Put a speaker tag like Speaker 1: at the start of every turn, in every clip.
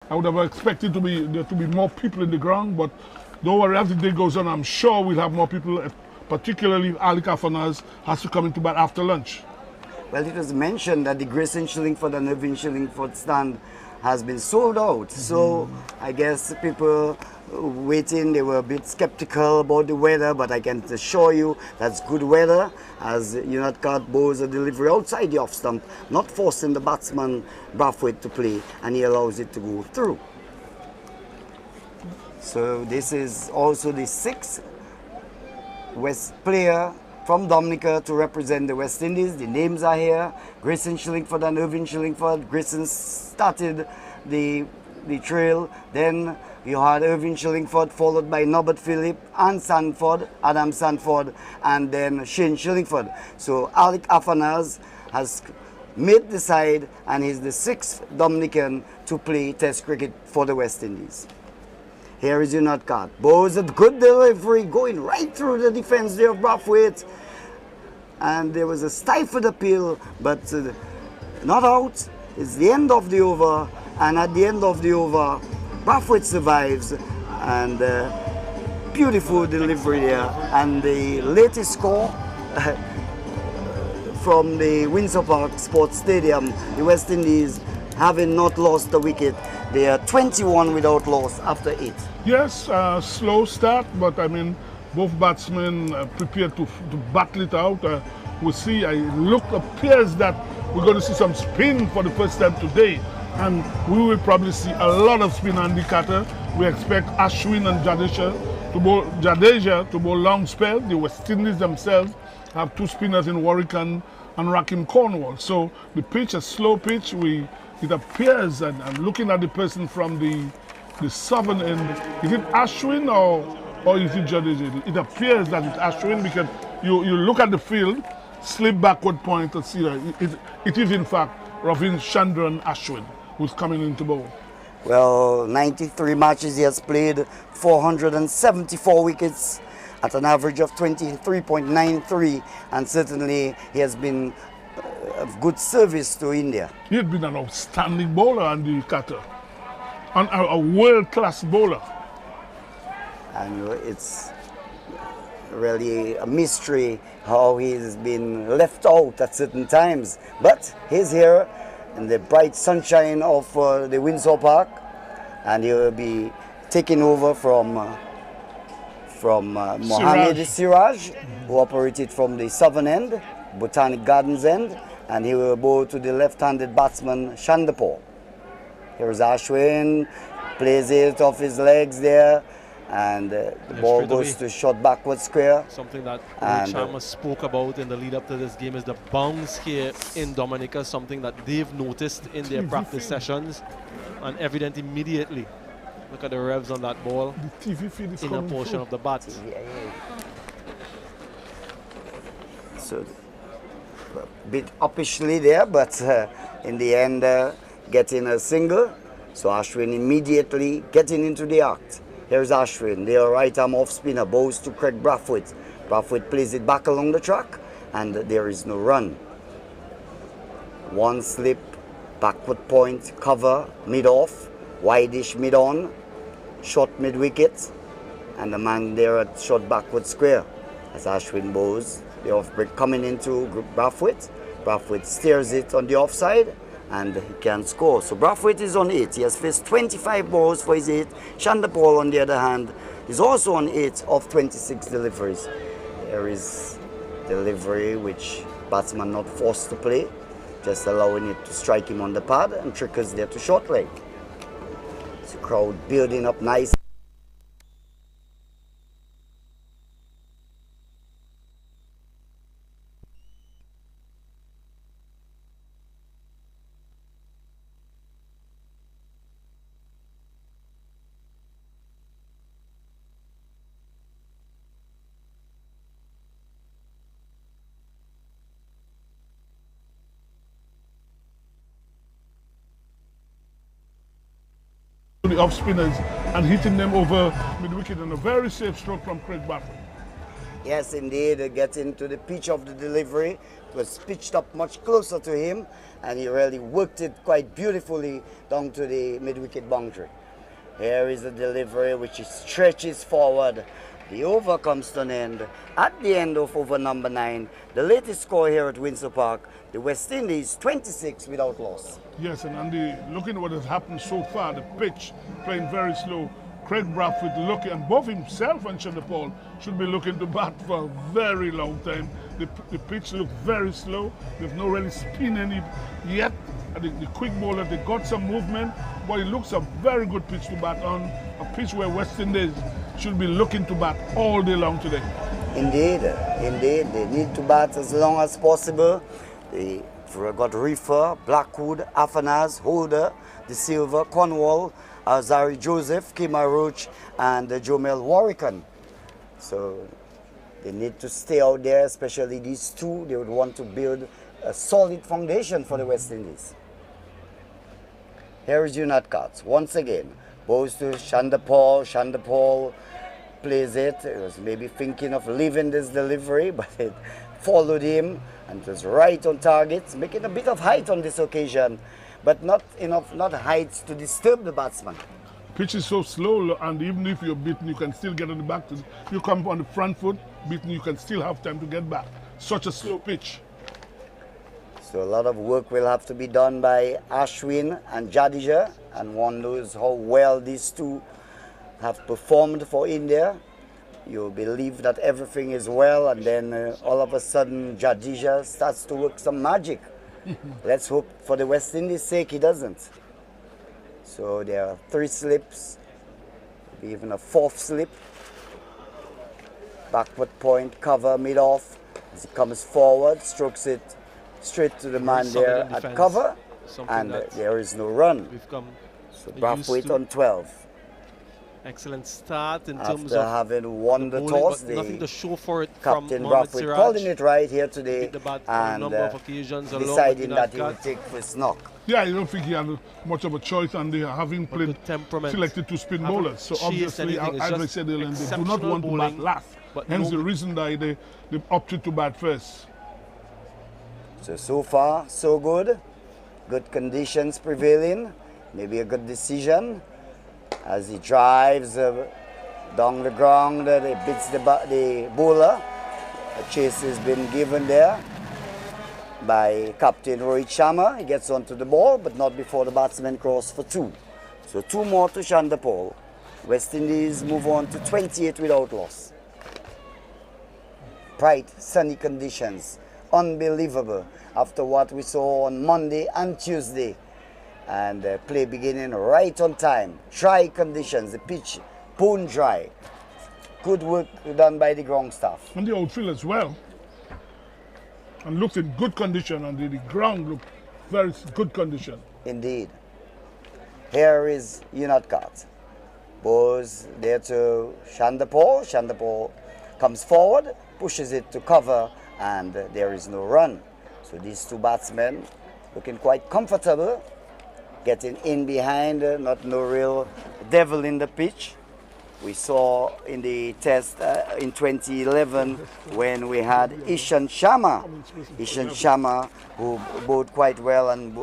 Speaker 1: I would have expected there to be more people in the ground, but don't worry, as the day goes on, I'm sure we'll have more people, particularly if Athanaze has to come into bat after lunch.
Speaker 2: Well, it was mentioned that the Grayson Shillingford and Irving Shillingford stand has been sold out. So I guess people waiting, they were a bit skeptical about the weather, but I can assure you that's good weather, as Unitcard bows a delivery outside the off stump, not forcing the batsman Brathwaite to play, and he allows it to go through. So this is also the sixth West player from Dominica to represent the West Indies. The names are here: Grayson Shillingford and Irving Shillingford. Grayson started the trail, then you had Irving Shillingford followed by Norbert Phillip and Sanford, Adam Sanford, and then Shane Shillingford. So Athanaze has made the side and he's the sixth Dominican to play Test cricket for the West Indies. Here is Unitcard. Bows a good delivery going right through the defense there of Brathwaite. And there was a stifled appeal, but not out. It's the end of the over. And at the end of the over, Brathwaite survives. And beautiful delivery there. And the latest score from the Windsor Park Sports Stadium, the West Indies having not lost a wicket. They are 21 without loss after 8.
Speaker 1: Yes, slow start, but I mean, both batsmen prepared to battle it out. We'll see, appears that we're going to see some spin for the first time today. And we will probably see a lot of spin on the cutter. We expect Ashwin and Jadeja to bowl long spell. The West Indies themselves have two spinners in Warwick and Rakim Cornwall. So the pitch, a slow pitch, it appears, and I'm looking at the person from the southern end, is it Ashwin or is it Jadeja? It appears that it's Ashwin because you look at the field, slip backward point and see that it is in fact Ravin Chandran Ashwin who's coming into bowl.
Speaker 2: Well, 93 matches he has played, 474 wickets at an average of 23.93, and certainly he has been of good service to India.
Speaker 1: He had been an outstanding bowler on the cutter, and a world-class bowler.
Speaker 2: And it's really a mystery how he's been left out at certain times. But he's here in the bright sunshine of the Windsor Park, and he will be taking over from Mohammed Siraj, who operated from the southern end, Botanic Gardens end, and he will bowl to the left-handed batsman Shandapur. Here's Ashwin, plays it off his legs there, and the ball goes to short backward square.
Speaker 3: Something that Chama spoke about in the lead up to this game is the bounce here in Dominica, something that they've noticed in their practice sessions, and evident immediately. Look at the revs on that ball.
Speaker 1: The TV feed is
Speaker 3: in a portion
Speaker 1: through
Speaker 3: of the bat.
Speaker 2: So a bit uppishly there, but in the end getting a single. So Ashwin immediately getting into the act. Here's Ashwin, their right arm off spinner, bows to Craig Brathwaite. Brathwaite plays it back along the track, and there is no run. One slip, backward point, cover, mid-off, wide-ish mid-on, short mid-wicket, and the man there at short backward square. As Ashwin bows, the off-break coming into Brathwaite. Brathwaite steers it on the offside, and he can score. So Brathwaite is on 8. He has faced 25 balls for his 8. Shandapur, on the other hand, is also on 8 of 26 deliveries. There is delivery which batsman not forced to play, just allowing it to strike him on the pad, and Trickers there to short leg. It's a crowd building up nice.
Speaker 1: The off spinners and hitting them over mid-wicket, and a very safe stroke from Craig Brathwaite.
Speaker 2: Yes, indeed, getting to the pitch of the delivery was pitched up much closer to him, and he really worked it quite beautifully down to the mid-wicket boundary. Here is the delivery which stretches forward. The over comes to an end. At the end of over number 9, the latest score here at Windsor Park, the West Indies 26 without loss.
Speaker 1: Yes, and Andy, looking at what has happened so far, the pitch playing very slow. Craig Brathwaite looking, and both himself and Chanderpaul should be looking to bat for a very long time. The pitch looked very slow. They've not really spin any yet. The quick bowler, they got some movement, but it looks a very good pitch to bat on. A pitch where West Indies should be looking to bat all day long today.
Speaker 2: Indeed, indeed. They need to bat as long as possible. They got Rifer, Blackwood, Athanaze, Holder, De Silva, Cornwall, Zari Joseph, Kima Roach, and Jomel Warrican. So they need to stay out there, especially these two. They would want to build a solid foundation for the West Indies. Here is Unat Katz once again. Goes to Chanderpaul. Chanderpaul plays it. He was maybe thinking of leaving this delivery, but it followed him and was right on target, making a bit of height on this occasion, but not enough, not height to disturb the batsman.
Speaker 1: Pitch is so slow, and even if you're beaten, you can still get on the back. You come on the front foot, beaten, you can still have time to get back. Such a slow pitch.
Speaker 2: So a lot of work will have to be done by Ashwin and Jadeja, and one knows how well these two have performed for India. You believe that everything is well, and then all of a sudden Jadeja starts to work some magic. Let's hope for the West Indies' sake he doesn't. So there are 3 slips, maybe even a 4th slip. Backward point, cover, mid-off. As he comes forward, strokes it straight to the man there at cover, and there is no run. So Brathwaite on 12.
Speaker 3: Excellent start in terms
Speaker 2: After
Speaker 3: of
Speaker 2: having won the
Speaker 3: bowling,
Speaker 2: toss,
Speaker 3: but nothing to show for it
Speaker 2: Captain
Speaker 3: from Mohammad
Speaker 2: Brathwaite
Speaker 3: Siraj.
Speaker 2: calling it right here today,
Speaker 3: The bat on a
Speaker 2: and
Speaker 3: number of occasions along
Speaker 2: deciding
Speaker 3: with
Speaker 2: that he
Speaker 3: Unat
Speaker 2: would take first knock.
Speaker 1: Yeah, I don't think he had much of a choice, and they having played
Speaker 3: good temperament,
Speaker 1: selected 2 spin bowlers. So
Speaker 3: chased
Speaker 1: obviously,
Speaker 3: anything. It's
Speaker 1: as I
Speaker 3: just
Speaker 1: said earlier, they do not
Speaker 3: exceptional
Speaker 1: want to bat
Speaker 3: bowling,
Speaker 1: last.
Speaker 3: but
Speaker 1: Hence
Speaker 3: no-
Speaker 1: the reason that they opted to bat first.
Speaker 2: So far, so good. Good conditions prevailing. Maybe a good decision as he drives down the ground. He beats the bowler. A chase has been given there by Captain Rohit Sharma. He gets onto the ball, but not before the batsman crossed for 2. So 2 more to Chanderpaul. West Indies move on to 28 without loss. Bright, sunny conditions. Unbelievable after what we saw on Monday and Tuesday. And play beginning right on time. Dry conditions, the pitch bone dry. Good work done by the ground staff.
Speaker 1: And the outfield as well. And looked in good condition, and the ground looked very good condition.
Speaker 2: Indeed. Here is Unat Katz. Bowls there to Chanderpaul. Chanderpaul comes forward, pushes it to cover, and there is no run. So these 2 batsmen looking quite comfortable, getting in behind, not no real devil in the pitch. We saw in the test in 2011 when we had Ishan Sharma. Ishan Sharma, who bowled quite well and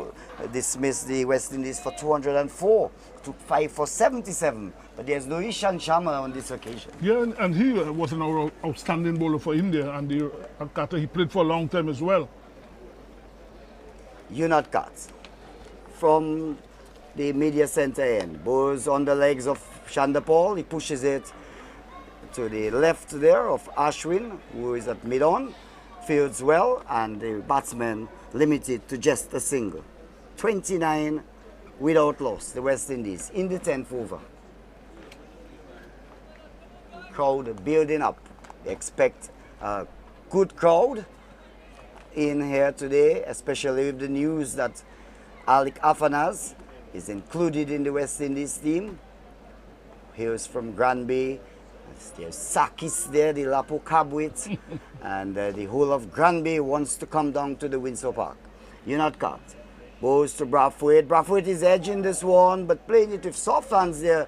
Speaker 2: dismissed the West Indies for 204, took 5 for 77. But there's no Ishan Sharma on this occasion.
Speaker 1: Yeah, and he was an outstanding bowler for India, and he played for a long time as well.
Speaker 2: Unat Katz from the media center end. Bowls on the legs of Chanderpaul. He pushes it to the left there of Ashwin, who is at mid-on. Fields well, and the batsman limited to just a single. 29 without loss, the West Indies in the 10th over. Crowd building up. They expect a good crowd in here today, especially with the news that Alec Athanaze is included in the West Indies team. Here's from Granby. There's Sakis there, the Lapo Cabwit, and the whole of Granby wants to come down to the Windsor Park. Unat Katz goes to Brathwaite. Brathwaite is edging this one, but playing it with soft hands there,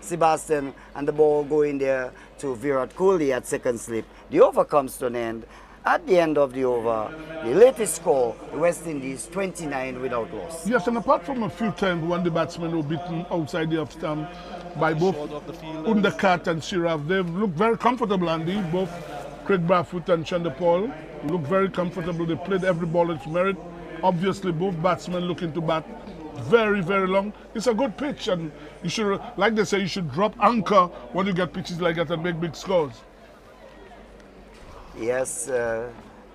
Speaker 2: Sebastian, and the ball going there to Virat Kohli at second slip. The over comes to an end, At the end of the over, the latest score, the West Indies 29 without loss.
Speaker 1: Yes, and apart from a few times when the batsmen were beaten outside the off stump by both Undercut and Siraj, they've looked very comfortable, Andy. Both Craig Brathwaite and Chanderpaul look very comfortable. They played every ball its merit. Obviously, both batsmen looking to bat very, very long. It's a good pitch, and you should, like they say, you should drop anchor when you get pitches like that and make big scores.
Speaker 2: Yes,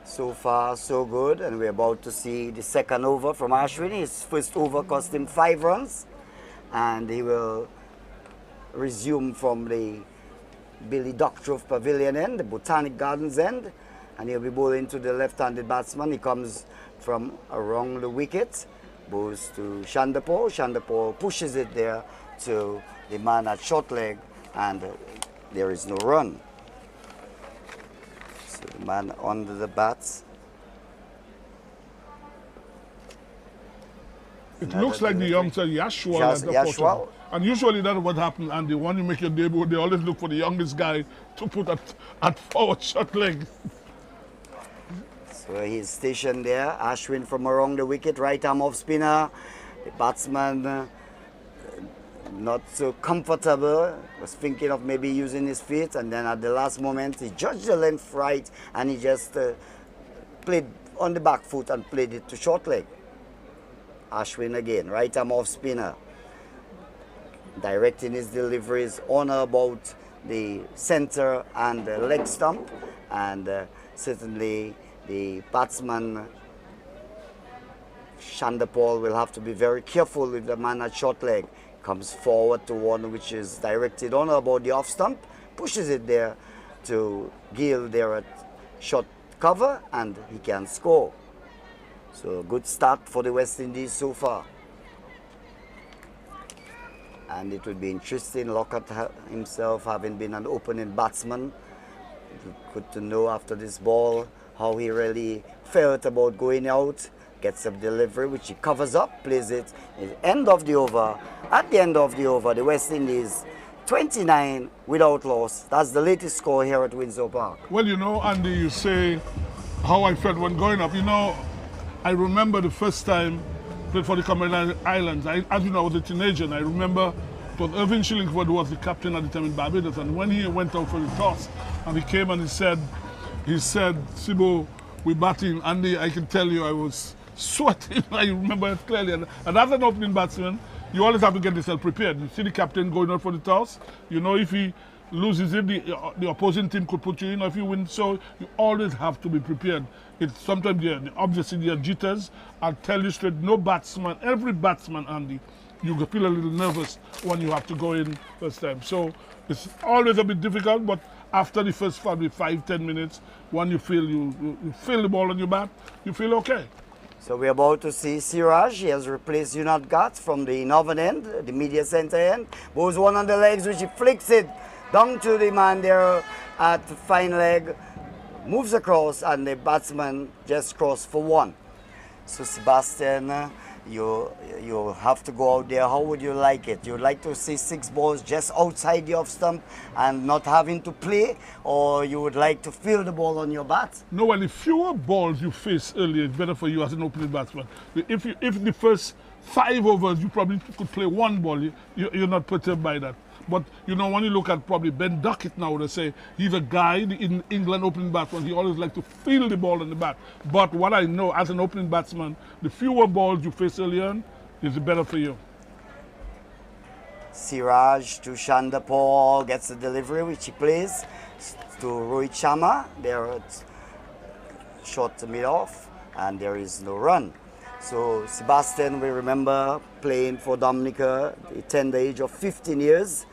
Speaker 2: so far so good, and we're about to see the second over from Ashwin. His first over cost him 5 runs, and he will resume from the Billy Doctorow Pavilion end, the Botanic Gardens end, and he'll be bowling to the left-handed batsman. He comes from around the wicket, goes to Chanderpaul. Chanderpaul pushes it there to the man at short leg, and there is no run. So the man under the bats.
Speaker 1: It looks like the youngster Yashwal. And usually that's what happens, Andy. When you make your debut, they always look for the youngest guy to put at forward short leg.
Speaker 2: So he's stationed there. Ashwin from around the wicket, right arm off spinner. The batsman not so comfortable, was thinking of maybe using his feet, and then at the last moment he judged the length right, and he just played on the back foot and played it to short leg. Ashwin again, right arm off spinner, directing his deliveries on or about the center and the leg stump, and certainly the batsman Chanderpaul will have to be very careful with the man at short leg. Comes forward to one which is directed on or about the off stump, pushes it there to Gill there at short cover, and he can score. So a good start for the West Indies so far. And it would be interesting, Lockhart himself having been an opening batsman, good to know after this ball how he really felt about going out. Gets a delivery which he covers up, plays it at the end of the over. At the end of the over, the West Indies 29 without loss. That's the latest score here at Windsor Park.
Speaker 1: Well, you know, Andy, you say how I felt when going up. You know, I remember the first time I played for the Cameron Islands. As you know, I was a teenager, and I remember it was Irving Shillingford who was the captain at the time in Barbados, and when he went out for the toss, and he came and he said, Sibo, we're batting. Andy, I can tell you I was sweating. I remember it clearly. And as an opening batsman, you always have to get yourself prepared. You see the captain going out for the toss. You know, if he loses it, the opposing team could put you in. Or if you win, so you always have to be prepared. It's sometimes obviously there are jitters. I'll tell you straight, no batsman, every batsman, Andy, you feel a little nervous when you have to go in first time. So it's always a bit difficult, but after the first probably 5-10 minutes, when you feel you feel the ball on your bat, you feel okay.
Speaker 2: So we're about to see Siraj. He has replaced Yunat Gat from the northern end, the media center end. Goes one on the legs, which he flicks it down to the man there at fine leg. Moves across, and the batsman just crossed for one. So Sebastian, you have to go out there. How would you like it? You'd like to see 6 balls just outside the off stump and not having to play, or you would like to feel the ball on your bat?
Speaker 1: No, well, the fewer balls you face earlier, it's better for you as an opening batsman. If the first 5 overs you probably could play 1 ball, you're not perturbed by that. But you know, when you look at probably Ben Duckett now, they say he's a guy in England opening batsman. He always likes to feel the ball in the bat. But what I know as an opening batsman, the fewer balls you face early on is better for you.
Speaker 2: Siraj to Chanderpaul, gets the delivery which he plays to Rohit Sharma. There at short to mid off, and there is no run. So Sebastian, we remember playing for Dominica, the tender age of 15 years.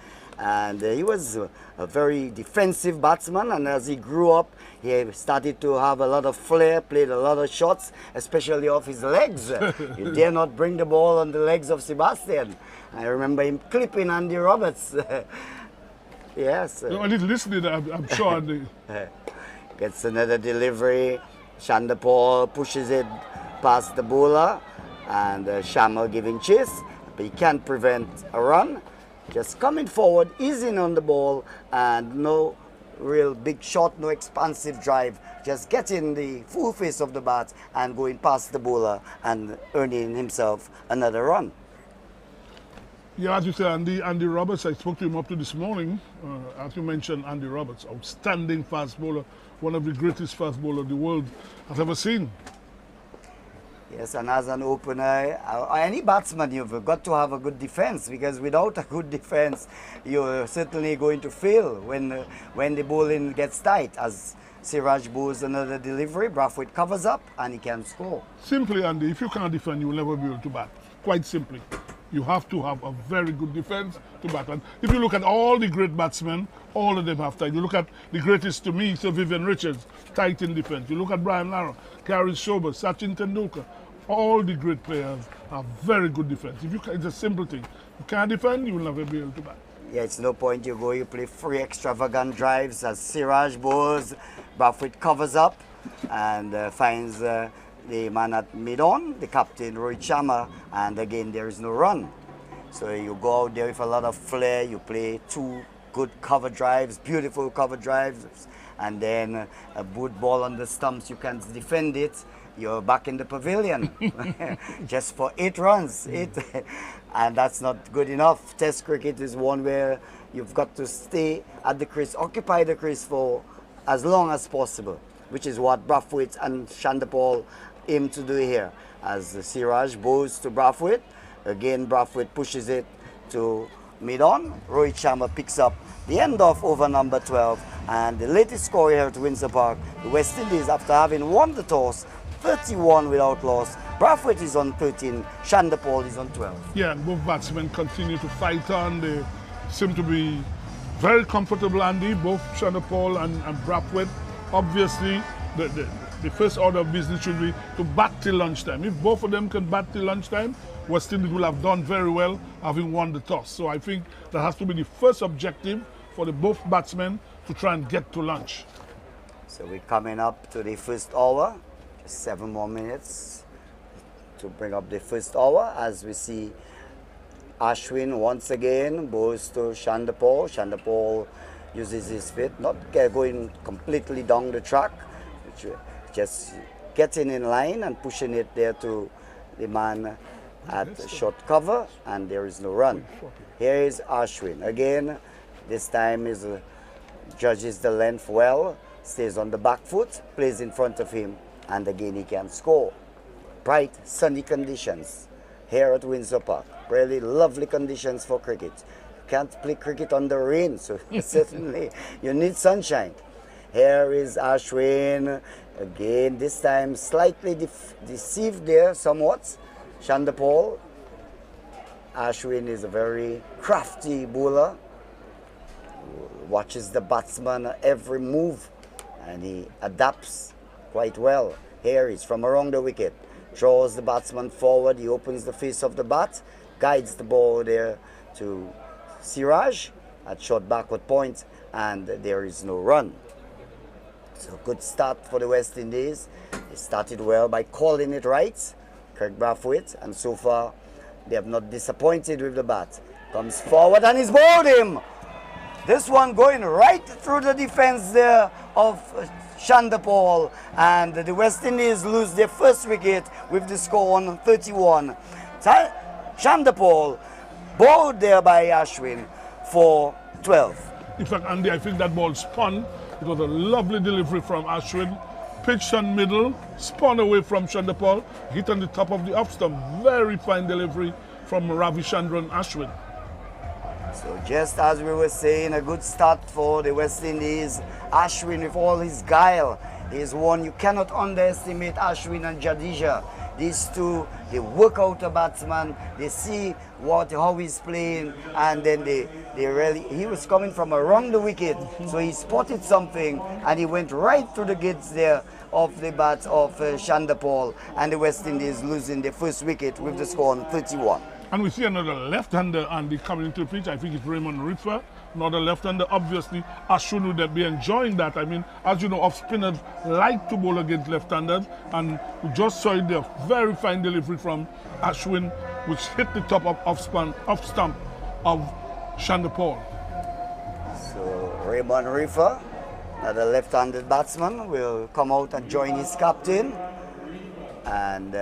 Speaker 2: And he was a very defensive batsman, and as he grew up, he started to have a lot of flair, played a lot of shots, especially off his legs. You dare not bring the ball on the legs of Sebastian. I remember him clipping Andy Roberts. Yes.
Speaker 1: No, he's listening, I'm sure, Andy.
Speaker 2: Gets another delivery. Chanderpaul pushes it past the bowler, and Sharma giving chase, but he can't prevent a run. Just coming forward, easing on the ball, and no real big shot, no expansive drive. Just getting the full face of the bat and going past the bowler and earning himself another run.
Speaker 1: Yeah, as you say, Andy Roberts, I spoke to him up to this morning. As you mentioned, Andy Roberts, outstanding fast bowler, one of the greatest fast bowlers the world has ever seen.
Speaker 2: Yes, and as an opener, any batsman, you've got to have a good defense, because without a good defense, you're certainly going to fail when the bowling gets tight. As Siraj bowls another delivery, Brathwaite covers up and he can score.
Speaker 1: Simply, Andy, if you can't defend, you will never be able to bat. Quite simply. You have to have a very good defense to bat. And if you look at all the great batsmen, all of them have tight. You look at the greatest to me, Sir Vivian Richards, tight in defense. You look at Brian Lara, Gary Sober, Sachin Tendulkar. All the great players have very good defense. It's a simple thing. You can't defend, you will never be able to bat.
Speaker 2: Yeah, it's no point you play free extravagant drives as Siraj bowls. Brathwaite covers up and finds the man at mid-on, the captain Rohit Sharma, and again there is no run. So you go out there with a lot of flair, you play 2 good cover drives, beautiful cover drives, and then a good ball on the stumps, you can't defend it, you're back in the pavilion just for 8 runs. And that's not good enough. Test cricket is one where you've got to stay at the crease, occupy the crease for as long as possible, which is what Brathwaite and Chanderpaul aim to do here. As Siraj bowls to Brathwaite, again Brathwaite pushes it to mid-on. Rohit Sharma picks up the end of over number 12, and the latest score here at Windsor Park, the West Indies, after having won the toss, 31 without loss. Brathwaite is on 13, Chanderpaul is on 12.
Speaker 1: Yeah, and both batsmen continue to fight on. They seem to be very comfortable, Andy, both Chanderpaul and Brathwaite. Obviously, the first order of business should be to bat till lunchtime. If both of them can bat till lunchtime, West Indies will have done very well, having won the toss. So I think that has to be the first objective for the both batsmen, to try and get to lunch.
Speaker 2: So we're coming up to the first hour. Just 7 more minutes to bring up the first hour, as we see Ashwin once again bowls to Chanderpaul. Chanderpaul uses his feet, not going completely down the track, just getting in line and pushing it there to the man at short cover, and there is no run. Here is Ashwin again. This time is judges the length well, stays on the back foot, plays in front of him, and again he can score. Bright sunny conditions here at Windsor Park. Really lovely conditions for cricket. You can't play cricket under rain, so certainly you need sunshine. Here is Ashwin again, this time slightly deceived there somewhat. Chanderpaul. Ashwin is a very crafty bowler, watches the batsman every move, and he adapts quite well. Here he's from around the wicket, draws the batsman forward, he opens the face of the bat, guides the ball there to Siraj at short backward point, and there is no run. So good start for the West Indies. They started well by calling it right, Kirk Brathwaite, and so far they have not disappointed with the bat. Comes forward and he's bowled him. This one going right through the defense there of Chanderpaul, and the West Indies lose their first wicket with the score on 31. Chanderpaul bowled there by Ashwin for 12.
Speaker 1: In fact, Andy, I think that ball spun. It was a lovely delivery from Ashwin. Pitched on middle, spun away from Chanderpaul, hit on the top of the off stump. Very fine delivery from Ravichandran Ashwin.
Speaker 2: So just as we were saying, a good start for the West Indies. Ashwin, with all his guile, is one you cannot underestimate. Ashwin and Jadeja, these two, they work out a batsman, they see how he's playing, and then he was coming from around the wicket, so he spotted something and he went right through the gates there of the bat of Chanderpaul, and the West Indies losing their first wicket with the score on 31.
Speaker 1: And we see another left-hander, Andy, coming into the pitch. I think it's Rainor Reifer, another left-hander. Obviously, Ashwin would be enjoying that. I mean, as you know, off-spinners like to bowl against left-handers, and we just saw it there. Very fine delivery from Ashwin, which hit the top of off-stump of Chanderpaul.
Speaker 2: So Rainor Reifer The left-handed batsman will come out and join his captain. And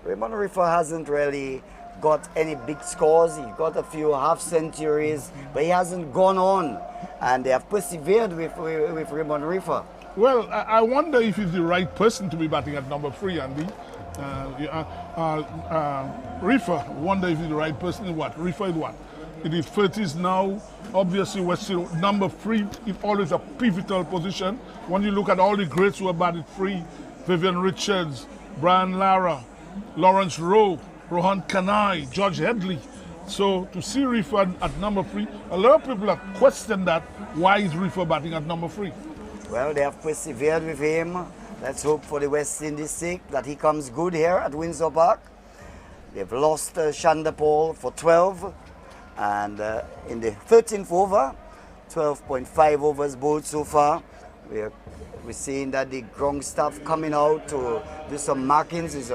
Speaker 2: Rainor Reifer hasn't really got any big scores. He got a few half centuries, but he hasn't gone on. And they have persevered with Rainor Reifer.
Speaker 1: Well, I wonder if he's the right person to be batting at number 3, Andy. Rifer, wonder if he's the right person in what? Rifer is what? In his 30s now, obviously we're still number 3 is always a pivotal position. When you look at all the greats who are batted 3, Vivian Richards, Brian Lara, Lawrence Rowe, Rohan Kanai, George Headley. So to see Rifer at number 3, a lot of people have questioned that. Why is Rifer batting at number 3?
Speaker 2: Well, they have persevered with him. Let's hope for the West Indies' sake that he comes good here at Windsor Park. They've lost Shandapol for 12. And in the 13th over, 12.5 overs bowled so far. We're seeing that the ground staff coming out to do some markings. It's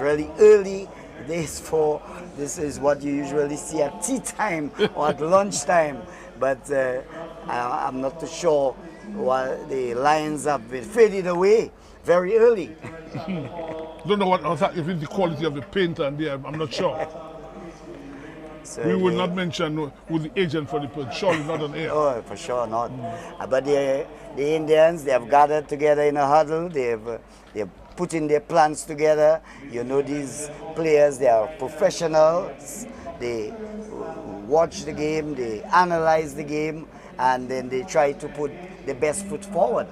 Speaker 2: really early days for this is what you usually see at tea time or at lunchtime. But I'm not too sure why the Lions have been faded away very early.
Speaker 1: Don't know if it's the quality of the paint and there, I'm not sure.
Speaker 2: So
Speaker 1: we will not mention who the agent for the paint, surely not on air.
Speaker 2: Oh, for sure not. But the Indians, they have gathered together in a huddle. They've putting their plans together. You know, these players, they are professionals. They watch the game, they analyze the game, and then they try to put the best foot forward.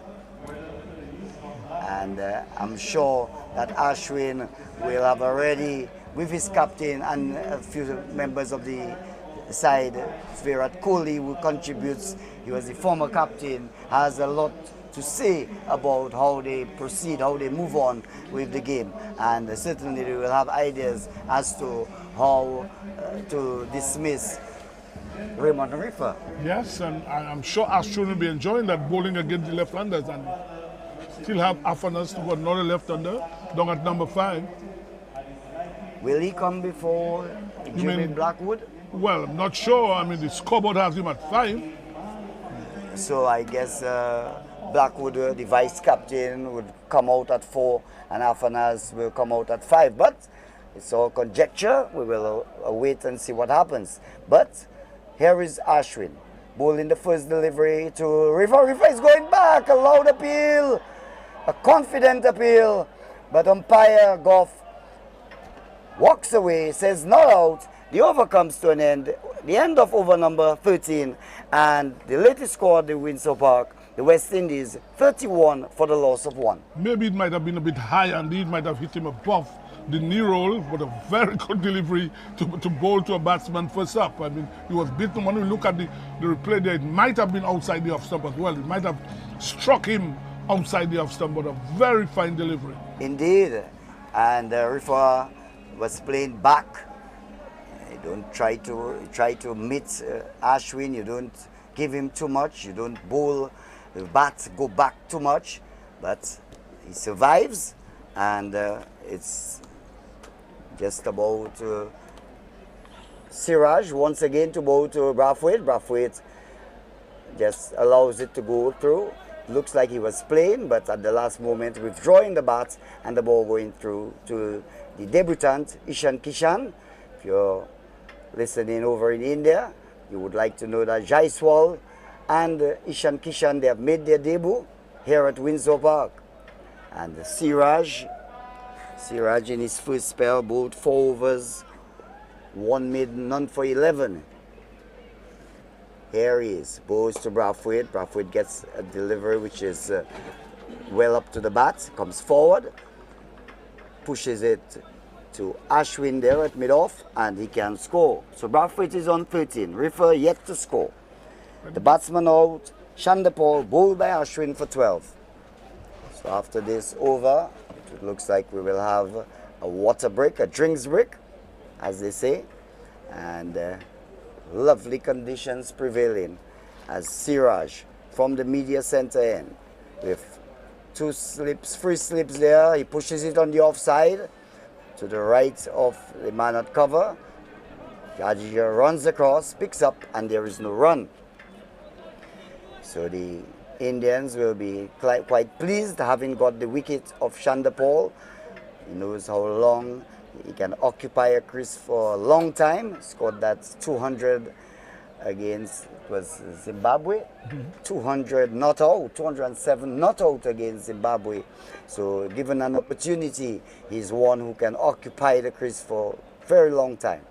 Speaker 2: And I'm sure that Ashwin will have already, with his captain and a few members of the side, Virat Kohli, who contributes, he was the former captain, has a lot to say about how they proceed, how they move on with the game. And certainly they will have ideas as to how to dismiss Rainor Reifer.
Speaker 1: Yes, and I'm sure Ashwin will be enjoying that bowling against the left-handers, and still have Athanaze to go another left-hander down at number 5.
Speaker 2: Will he come before Jimmy Blackwood?
Speaker 1: Well, I'm not sure. I mean, the scoreboard has him at 5.
Speaker 2: So I guess Blackwood, the vice captain, would come out at 4 and Athanaze will come out at 5. But it's all conjecture. We will wait and see what happens. But here is Ashwin, bowling the first delivery to Rifer. Rifer is going back, a loud appeal, a confident appeal. But umpire Goff walks away, says not out. The over comes to an end. The end of over number 13. And the latest score at the Windsor Park, the West Indies, 31 for the loss of 1.
Speaker 1: Maybe it might have been a bit high, and it might have hit him above the knee roll, but a very good delivery to bowl to a batsman first up. I mean, he was beaten. When we look at the replay there, it might have been outside the off stump as well. It might have struck him outside the off stump, but a very fine delivery.
Speaker 2: Indeed. And Rifer was playing back. You don't try to meet Ashwin. You don't give him too much. You don't bowl the bat, go back too much. But he survives, and it's just about Siraj once again to bowl to Brathwaite. Brathwaite just allows it to go through. Looks like he was playing, but at the last moment withdrawing the bat and the ball going through to the debutant Ishan Kishan. If you're listening over in India, you would like to know that Jaiswal and Ishan Kishan, they have made their debut here at Windsor Park. And Siraj in his first spell bowled 4 overs, 1 mid, none for 11. Here he is, bowls to Brathwaite. Brathwaite gets a delivery which is well up to the bat, comes forward, pushes it to Ashwin there at mid-off, and he can score. So Brathwaite is on 13, Rifer yet to score. The batsman out, Shandapol, bowled by Ashwin for 12. So after this over, it looks like we will have a water break, a drinks break, as they say, and lovely conditions prevailing as Siraj from the media center end with 2 slips, 3 slips there. He pushes it on the offside to the right of the man at cover. Jadija runs across, picks up, and there is no run. So the Indians will be quite pleased having got the wicket of Shandapal. He knows how long he can occupy a crease for a long time. Scored that 200 against, it was Zimbabwe. 200 not out, 207 not out against Zimbabwe. So given an opportunity, he's one who can occupy the crease for a very long time.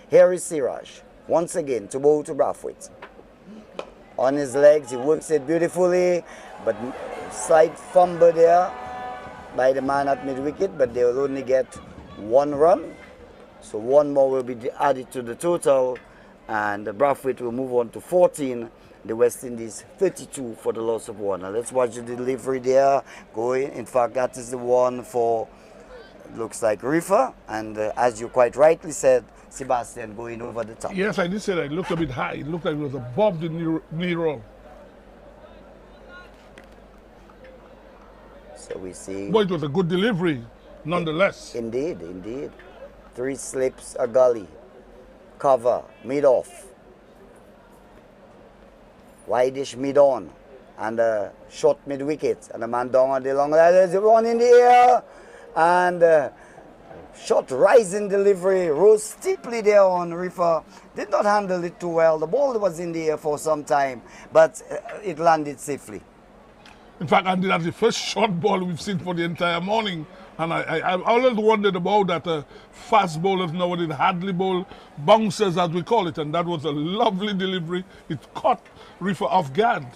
Speaker 2: Here is Siraj, once again, to bowl to Brathwaite. On his legs, he works it beautifully, but slight fumble there by the man at mid-wicket, but they will only get 1 run. So 1 more will be added to the total, and the Brathwaite will move on to 14. The West Indies 32 for the loss of 1. Now let's watch the delivery there going. In fact, that is the one for, looks like Rifer, and as you quite rightly said, Sebastian going over the top.
Speaker 1: Yes, I did say that. It looked a bit high. It looked like it was above the knee roll.
Speaker 2: So we see...
Speaker 1: But it was a good delivery, nonetheless.
Speaker 2: Indeed, indeed. 3 slips, a gully. Cover, mid-off. Wide-ish mid-on. And a short mid-wicket. And a man down on the long line. There's one in the air. And... short rising delivery, rose steeply there on Rifer. Did not handle it too well. The ball was in the air for some time, but it landed safely.
Speaker 1: In fact, Andy, that's the first short ball we've seen for the entire morning. And I always wondered about that fast bowlers nowadays, Hadley bowl, bouncers as we call it. And that was a lovely delivery. It caught Rifer off guard.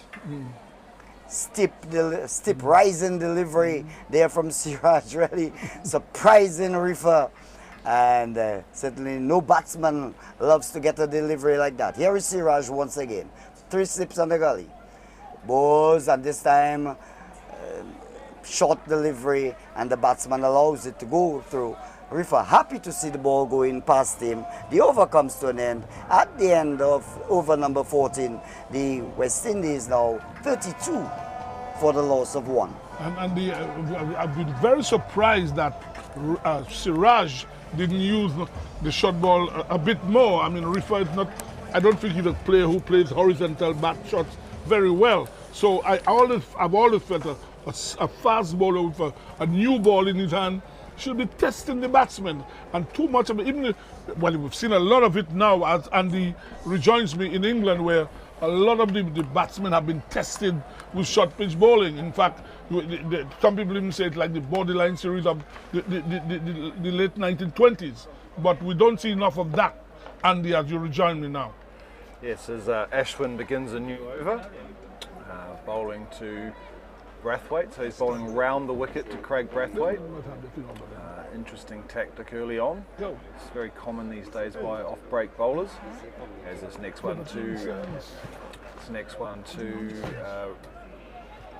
Speaker 2: Steep rising delivery there from Siraj, really surprising Rifer, and certainly no batsman loves to get a delivery like that. Here is Siraj once again, 3 slips on the gully, balls, and this time short delivery, and the batsman allows it to go through. Rifer happy to see the ball going past him. The over comes to an end. At the end of over number 14, the West Indies now 32 for the loss of 1.
Speaker 1: And I've been very surprised that Siraj didn't use the short ball a bit more. I mean, Rifer is not, I don't think he's a player who plays horizontal bat shots very well. So I've always felt a fast bowler with a new ball in his hand should be testing the batsman, and too much of it, well, we've seen a lot of it now, as Andy rejoins me, in England, where a lot of the batsmen have been tested with short pitch bowling. In fact, some people even say it's like the borderline series of the late 1920s, but we don't see enough of that, Andy, as you rejoin me now.
Speaker 4: Yes, as Ashwin begins a new over, bowling to Brathwaite, so he's bowling round the wicket to Craig Brathwaite. Interesting tactic early on. It's very common these days by off-break bowlers. As this next one to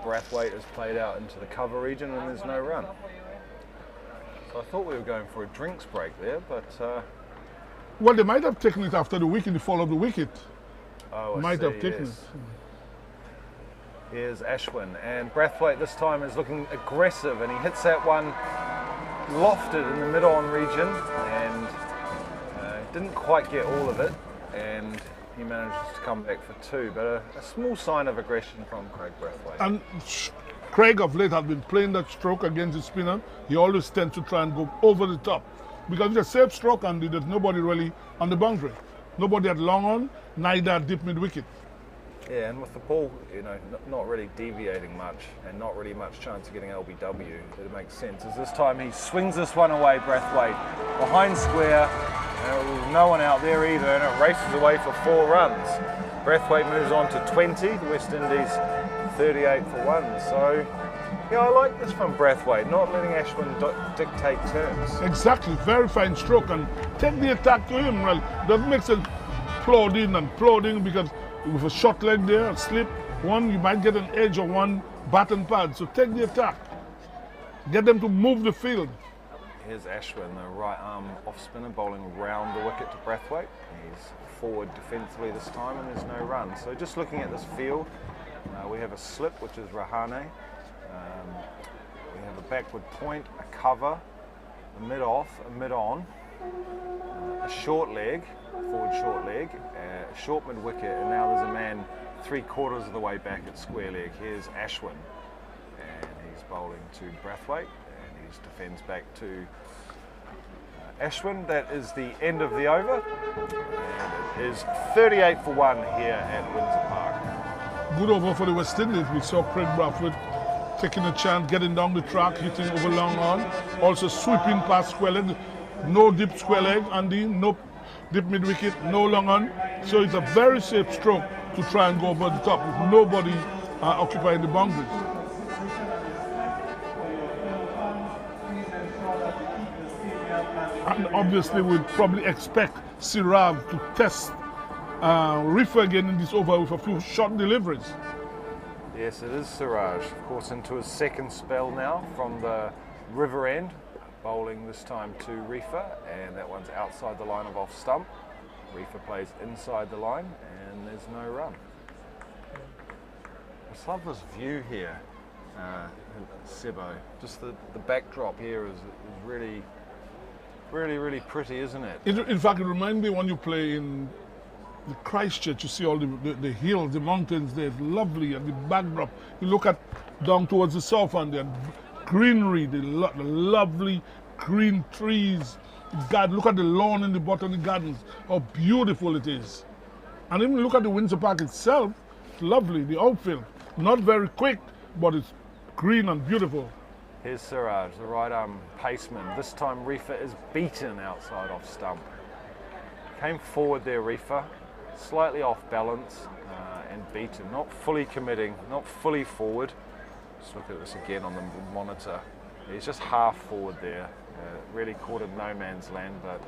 Speaker 4: Brathwaite is played out into the cover region, and there's no run. So I thought we were going for a drinks break there, but
Speaker 1: well, they might have taken it after the wicket, the fall of the wicket.
Speaker 4: Oh,
Speaker 1: might have taken it.
Speaker 4: Here's Ashwin, and Brathwaite this time is looking aggressive, and he hits that one lofted in the mid-on region, and didn't quite get all of it, and he manages to come back for 2, but a small sign of aggression from Craig Brathwaite.
Speaker 1: And Craig of late has been playing that stroke against the spinner. He always tends to try and go over the top, because it's a safe stroke, and there's nobody really on the boundary. Nobody at long on, neither at deep mid-wicket.
Speaker 4: Yeah, and with the ball, you know, not really deviating much, and not really much chance of getting LBW, it makes sense. As this time he swings this one away, Brathwaite, behind square, and no one out there either, and it races away for 4 runs. Brathwaite moves on to 20, the West Indies 38 for 1. So, yeah, I like this from Brathwaite, not letting Ashwin dictate terms.
Speaker 1: Exactly, very fine stroke, and take the attack to him. Well, doesn't make sense plodding, because with a short leg there, a slip, one, you might get an edge or one bat and pad. So take the attack. Get them to move the field.
Speaker 4: Here's Ashwin, the right arm off spinner, bowling round the wicket to Brathwaite. He's forward defensively this time, and there's no run. So just looking at this field, we have a slip, which is Rahane. We have a backward point, a cover, a mid-off, a mid-on, a short leg, forward short leg, a short mid-wicket, and now there's a man 3/4 of the way back at square leg. Here's Ashwin, and he's bowling to Brathwaite, and he defends back to Ashwin. That is the end of the over, and it is 38 for 1 here at Windsor Park.
Speaker 1: Good over for the West Indies. We saw Craig Brathwaite taking a chance, getting down the track, hitting over long on, also sweeping past square leg. No deep square leg, Andy, no deep mid wicket, no long on. So it's a very safe stroke to try and go over the top with nobody occupying the boundaries. And obviously we'll probably expect Siraj to test Rifer again in this over with a few short deliveries.
Speaker 4: Yes, it is Siraj, of course, into his second spell now from the river end, bowling this time to Rifer, and that one's outside the line of off stump. Rifer plays inside the line, and there's no run. I just love this view here, Sebo. Just the backdrop here is really, really pretty, isn't it?
Speaker 1: In fact, it reminds me when you play in the Christchurch, you see all the hills, the mountains there, it's lovely, and the backdrop. You look at down towards the south and the greenery, the lovely green trees. Look at the lawn in the botanic gardens, how beautiful it is. And even look at the Windsor Park itself, it's lovely, the outfield. Not very quick, but it's green and beautiful.
Speaker 4: Here's Siraj, the right arm paceman. This time Rifer is beaten outside off stump. Came forward there, Rifer, slightly off balance and beaten. Not fully committing, not fully forward. Just look at this again on the monitor. He's just half forward there. Really caught in no man's land, but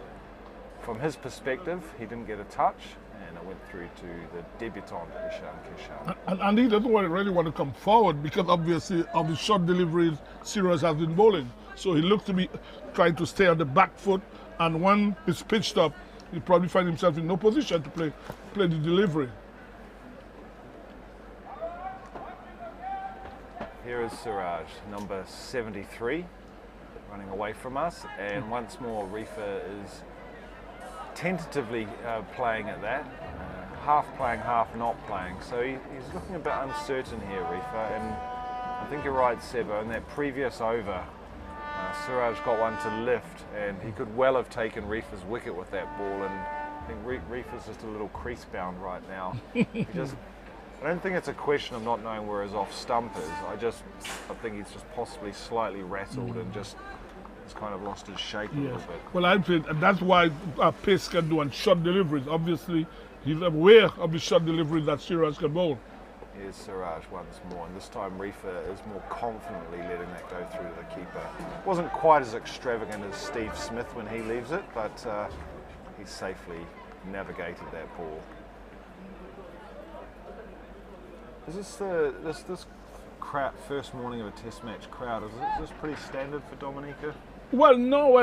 Speaker 4: from his perspective, he didn't get a touch, and it went through to the debutant, Ishan Kishan.
Speaker 1: And he doesn't really want to come forward because obviously of the short deliveries Siraj has been bowling. So he looks to be trying to stay on the back foot, and when it's pitched up, he'll probably find himself in no position to play the delivery.
Speaker 4: Here is Siraj, number 73, running away from us, and once more Rifer is tentatively playing at that, half playing, half not playing. So he's looking a bit uncertain here, Rifer, and I think you're right, Sebo. In that previous over, Siraj got one to lift, and he could well have taken Rifer's wicket with that ball, and I think Rifer's just a little crease bound right now. I don't think it's a question of not knowing where his off stump is. I think he's just possibly slightly rattled and just has kind of lost his shape a little bit.
Speaker 1: Well, I think that's why pace can do on short deliveries. Obviously, he's aware of the short deliveries that Siraj can bowl.
Speaker 4: Here's Siraj once more, and this time Rifer is more confidently letting that go through to the keeper. Wasn't quite as extravagant as Steve Smith when he leaves it, but he safely navigated that ball. Is this crowd, first morning of a test match crowd, is this pretty standard for Dominica?
Speaker 1: Well, no,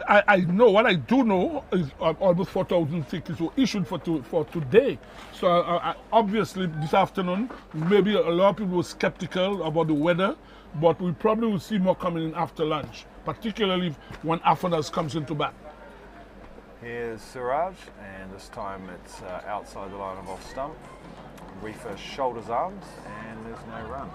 Speaker 1: I know, what I do know is almost 4,000 tickets were issued for today. So obviously this afternoon, maybe a lot of people were skeptical about the weather, but we probably will see more coming in after lunch, particularly when Athanaze comes into bat.
Speaker 4: Here's Siraj, and this time it's outside the line of off stump. Rifer shoulders arms, and there's no run.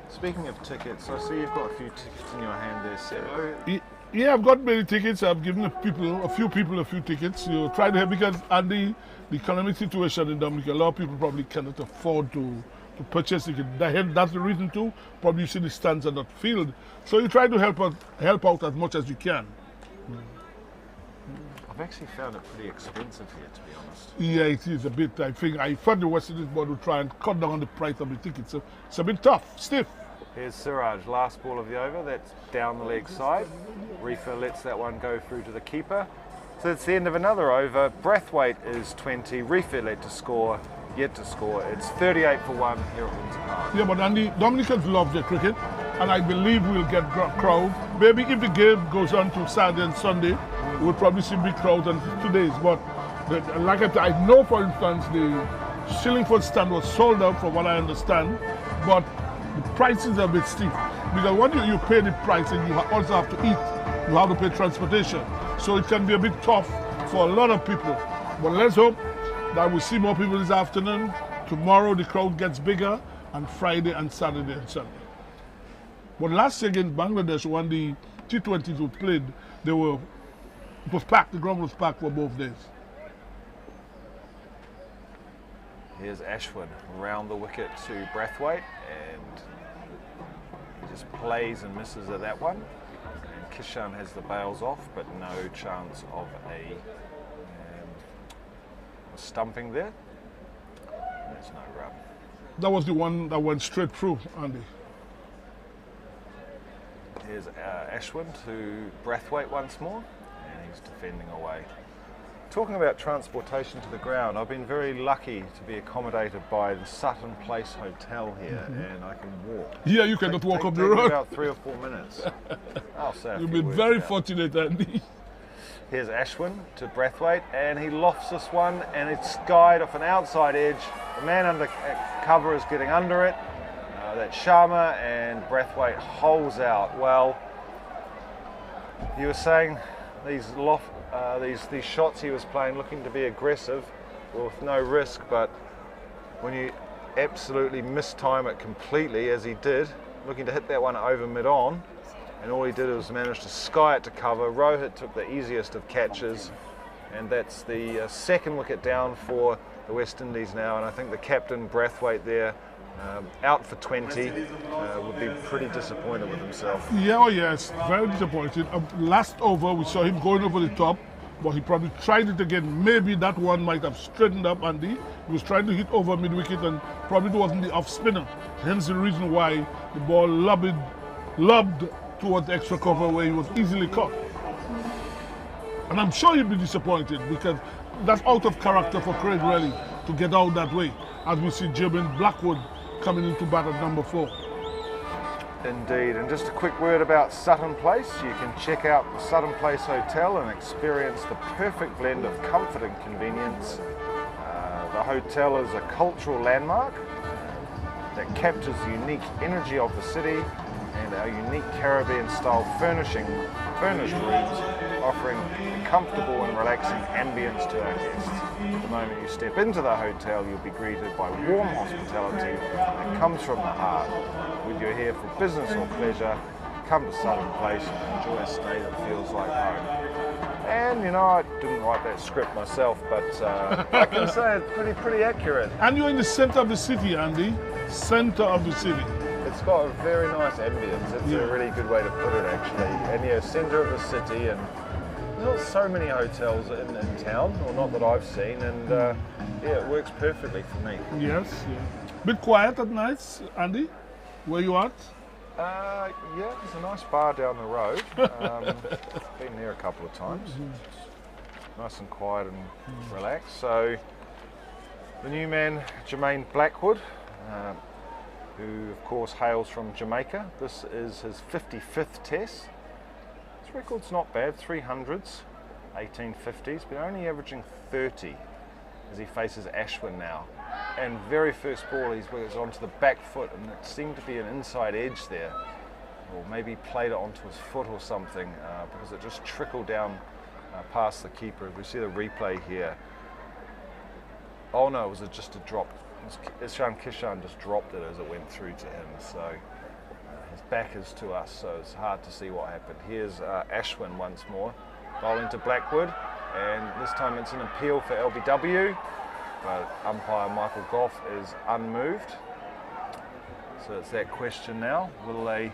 Speaker 4: Speaking of tickets, I see you've got a few tickets in your hand there, Sebo.
Speaker 1: Yeah, I've got many tickets. I've given a few people a few tickets. You try to help because at the economic situation in Dominica, a lot of people probably cannot afford to purchase tickets. That's the reason too. Probably you see the stands are not filled. So you try to help out as much as you can.
Speaker 4: I've actually found it pretty expensive here, to be honest.
Speaker 1: Yeah, it is a bit. I thought the West Indies board would try and cut down on the price of the tickets. So it's a bit tough, stiff.
Speaker 4: Here's Siraj, last ball of the over. That's down the leg side. Rifer lets that one go through to the keeper. So it's the end of another over. Brathwaite is 20. Rifer yet to score. It's 38 for 1 here at Windsor Park.
Speaker 1: Yeah, but Andy, Dominicans love their cricket, and I believe we'll get crowds. Maybe if the game goes on to Saturday and Sunday, we'll probably see big crowds on 2 days. But like I know, for instance, the Shillingford stand was sold out, from what I understand, but the prices are a bit steep because when you pay the price, and you also have to eat, you have to pay transportation, so it can be a bit tough for a lot of people. But let's hope that we see more people this afternoon Tomorrow the crowd gets bigger, and Friday and Saturday and Sunday. But last year against Bangladesh, when the T20s were played, it was packed. The ground was packed for both days.
Speaker 4: Here's Ashwin around the wicket to Brathwaite, and he just plays and misses at that one. And Kishan has the bails off, but no chance of a stumping there. There's no run.
Speaker 1: That was the one that went straight through, Andy.
Speaker 4: Here's Ashwin to Brathwaite once more, and he's defending away. Talking about transportation to the ground, I've been very lucky to be accommodated by the Sutton Place Hotel here, and I can walk.
Speaker 1: Yeah, you cannot walk up the road.
Speaker 4: About 3 or 4 minutes. I'll say
Speaker 1: You've been very fortunate, Andy.
Speaker 4: Here's Ashwin to Brathwaite, and he lofts this one, and it's skied off an outside edge. The man under cover is getting under it. That's Sharma, and Brathwaite holes out. Well, you were saying these shots he was playing, looking to be aggressive with no risk, but when you absolutely mistime it completely, as he did, looking to hit that one over mid-on, and all he did was manage to sky it to cover. Rohit took the easiest of catches, and that's the second wicket down for the West Indies now, and I think the captain, Brathwaite, there, out for 20, would be pretty disappointed with himself.
Speaker 1: Yeah, oh yes, very disappointed. Last over, we saw him going over the top, but he probably tried it again. Maybe that one might have straightened up, Andy. He was trying to hit over mid-wicket, and probably it wasn't the off-spinner. Hence the reason why the ball lobbed towards the extra cover where he was easily caught. And I'm sure he'd be disappointed, because that's out of character for Craig Relly to get out that way, as we see Jabin Blackwood coming into bat at number 4.
Speaker 4: Indeed, and just a quick word about Sutton Place. You can check out the Sutton Place Hotel and experience the perfect blend of comfort and convenience. The hotel is a cultural landmark that captures the unique energy of the city, and our unique Caribbean-style furnished rooms offering a comfortable and relaxing ambience to our guests. The moment you step into the hotel, you'll be greeted by warm hospitality that comes from the heart. Whether you're here for business or pleasure, come to Sutton Place and enjoy a stay that feels like home. And you know, I didn't write that script myself, but I can say it's pretty accurate.
Speaker 1: And you're in the center of the city, Andy. Center of the city.
Speaker 4: It's got a very nice ambience. It's a really good way to put it, actually. And yeah, centre of the city, and there's not so many hotels in town, or not that I've seen, and yeah, it works perfectly for me.
Speaker 1: Yes, yeah. Bit quiet at nights, Andy. Where you at?
Speaker 4: Yeah, there's a nice bar down the road. Been there a couple of times. Nice and quiet and relaxed. So the new man, Jermaine Blackwood, who of course hails from Jamaica. This is his 55th test. His record's not bad, 300s, 1850s, but only averaging 30 as he faces Ashwin now. And very first ball, he's onto the back foot, and it seemed to be an inside edge there. Or maybe he played it onto his foot or something, because it just trickled down past the keeper. We see the replay here. Oh no, it was just a drop. Ishan Kishan just dropped it as it went through to him, so his back is to us, so it's hard to see what happened. Here's Ashwin once more, bowling to Blackwood, and this time it's an appeal for LBW, but umpire Michael Goff is unmoved. So it's that question now, will they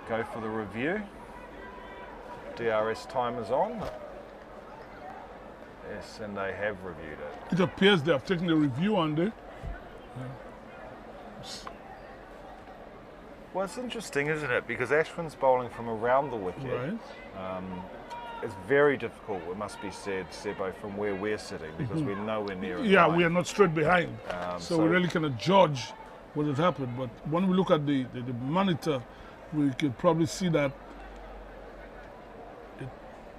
Speaker 4: go for the review? DRS time is on. Yes, and they have reviewed it.
Speaker 1: It appears they have taken the review on it.
Speaker 4: Well, it's interesting, isn't it? Because Ashwin's bowling from around the wicket.
Speaker 1: Right.
Speaker 4: It's very difficult, it must be said, Sebo, from where we're sitting, because we're nowhere near it.
Speaker 1: Yeah, we are not straight behind. So we really cannot judge what has happened. But when we look at the monitor, we could probably see that it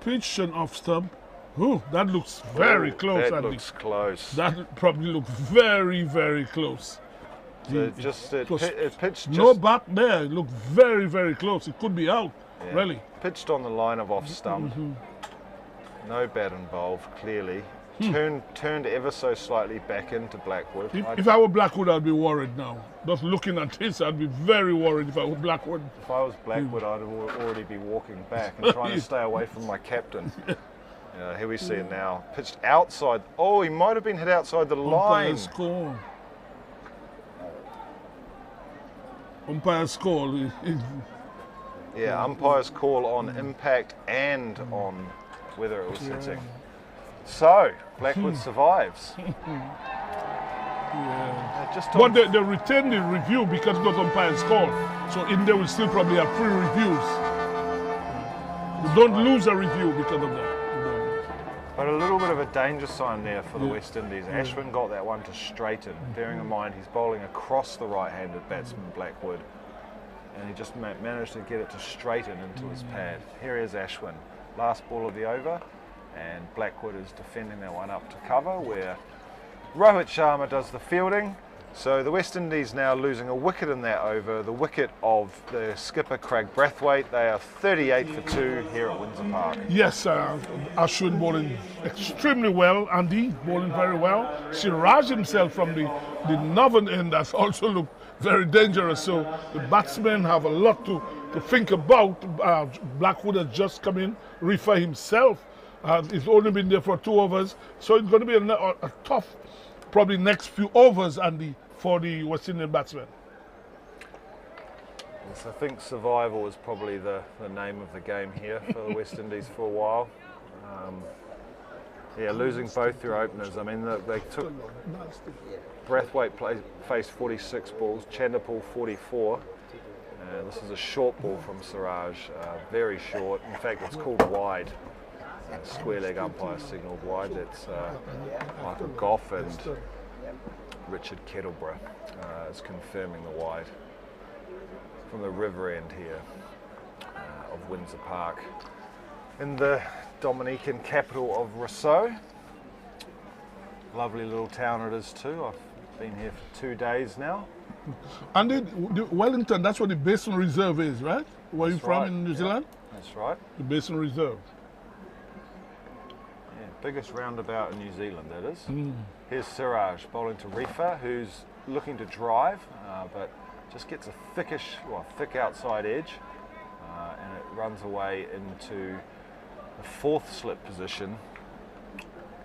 Speaker 1: pitched an off stump. Oh, that looks very close.
Speaker 4: That looks close.
Speaker 1: That probably looked very, very close.
Speaker 4: So it pitched
Speaker 1: no bat there. It looked very, very close. It could be out, really.
Speaker 4: Pitched on the line of off stump. No bat involved, clearly. turned ever so slightly back into Blackwood.
Speaker 1: If I were Blackwood, I'd be worried now. Just looking at this, I'd be very worried if I were Blackwood.
Speaker 4: If I was Blackwood, I'd already be walking back and trying to stay away from my captain. Here we see it now. Pitched outside. Oh, he might have been hit outside the line.
Speaker 1: Umpire's call.
Speaker 4: Yeah, umpire's call on impact and on whether it was hitting. So, Blackwood survives.
Speaker 1: But they retained the review because it was umpire's call. So India will still probably have 3 reviews. They don't lose a review because of that.
Speaker 4: But a little bit of a danger sign there for the West Indies. Ashwin got that one to straighten, bearing in mind he's bowling across the right-handed batsman Blackwood, and he just managed to get it to straighten into his pad. Here is Ashwin, last ball of the over, and Blackwood is defending that one up to cover, where Rohit Sharma does the fielding. So the West Indies now losing a wicket in that over, the wicket of the skipper Craig Brathwaite. They are 38 for 2 here at Windsor Park.
Speaker 1: Yes, Ashwin bowling extremely well, Andy bowling very well. Siraj himself from the northern end has also looked very dangerous. So the batsmen have a lot to think about. Blackwood has just come in. Rifer himself he's only been there for 2 overs. So it's going to be a tough, probably next few overs, Andy, for the West Indian batsmen.
Speaker 4: Yes, I think survival is probably the name of the game here for the West Indies for a while. Losing both their openers. I mean, they took Brathwaite faced 46 balls, Chanderpaul 44. This is a short ball from Siraj, very short. In fact, it's called wide. Square leg umpire signalled wide. That's Michael Goff and Richard Kettleborough is confirming the wide from the river end here of Windsor Park in the Dominican capital of Rousseau. Lovely little town it is too. I've been here for 2 days now.
Speaker 1: And the Wellington, that's what the Basin Reserve is, right? Where you from in New Zealand?
Speaker 4: That's right.
Speaker 1: The Basin Reserve.
Speaker 4: Yeah, biggest roundabout in New Zealand, that is. Here's Siraj bowling to Rifer, who's looking to drive, but just gets a thick outside edge, and it runs away into the 4th slip position.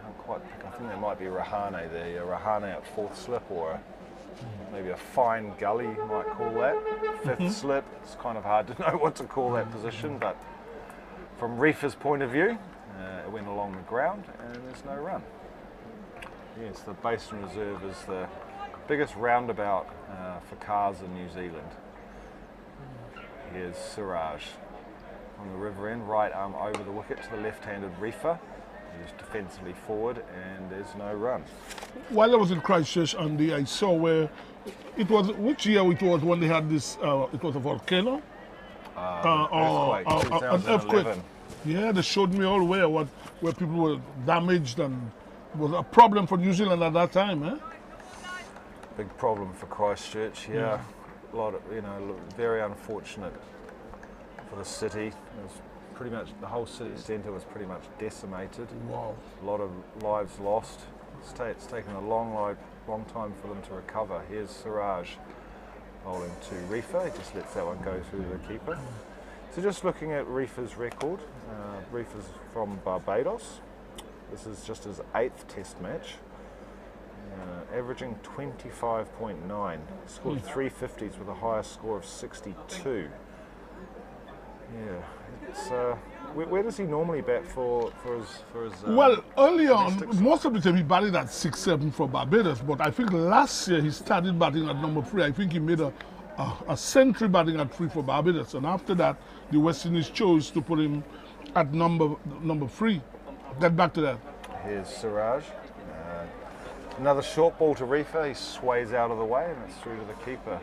Speaker 4: Can't quite pick. I think there might be Rahane there. Rahane at 4th slip, or maybe a fine gully, you might call that. 5th slip. It's kind of hard to know what to call that position, but from Rifer's point of view, it went along the ground and there's no run. Yes, the Basin Reserve is the biggest roundabout for cars in New Zealand. Here's Siraj on the river end, right arm over the wicket to the left-handed Rifer. He's defensively forward and there's no run.
Speaker 1: While I was in Christchurch, Andy, I saw where it was, which year it was when they had this, it was a volcano?
Speaker 4: Earthquake,
Speaker 1: an earthquake.
Speaker 4: 2011.
Speaker 1: Yeah, they showed me all where people were damaged, and it was a problem for New Zealand at that time, eh?
Speaker 4: Big problem for Christchurch, yeah. A lot of, very unfortunate for the city. It was pretty much, the whole city centre was pretty much decimated.
Speaker 1: Wow.
Speaker 4: A lot of lives lost. It's taken a long time for them to recover. Here's Siraj bowling to Rifer. He just lets that one go through the keeper. So just looking at Rifer's record, Rifer's from Barbados. This is just his 8th test match. Averaging 25.9. Scored 350s with a highest score of 62. Yeah, it's, where does he normally bat for his?
Speaker 1: Well, early on, most of the time he batted at 6-7 for Barbados, but I think last year he started batting at number 3. I think he made a century batting at 3 for Barbados, and after that, the West Indies chose to put him at number 3. Get back to that.
Speaker 4: Here's Siraj. Another short ball to Rifer. He sways out of the way, and it's through to the keeper.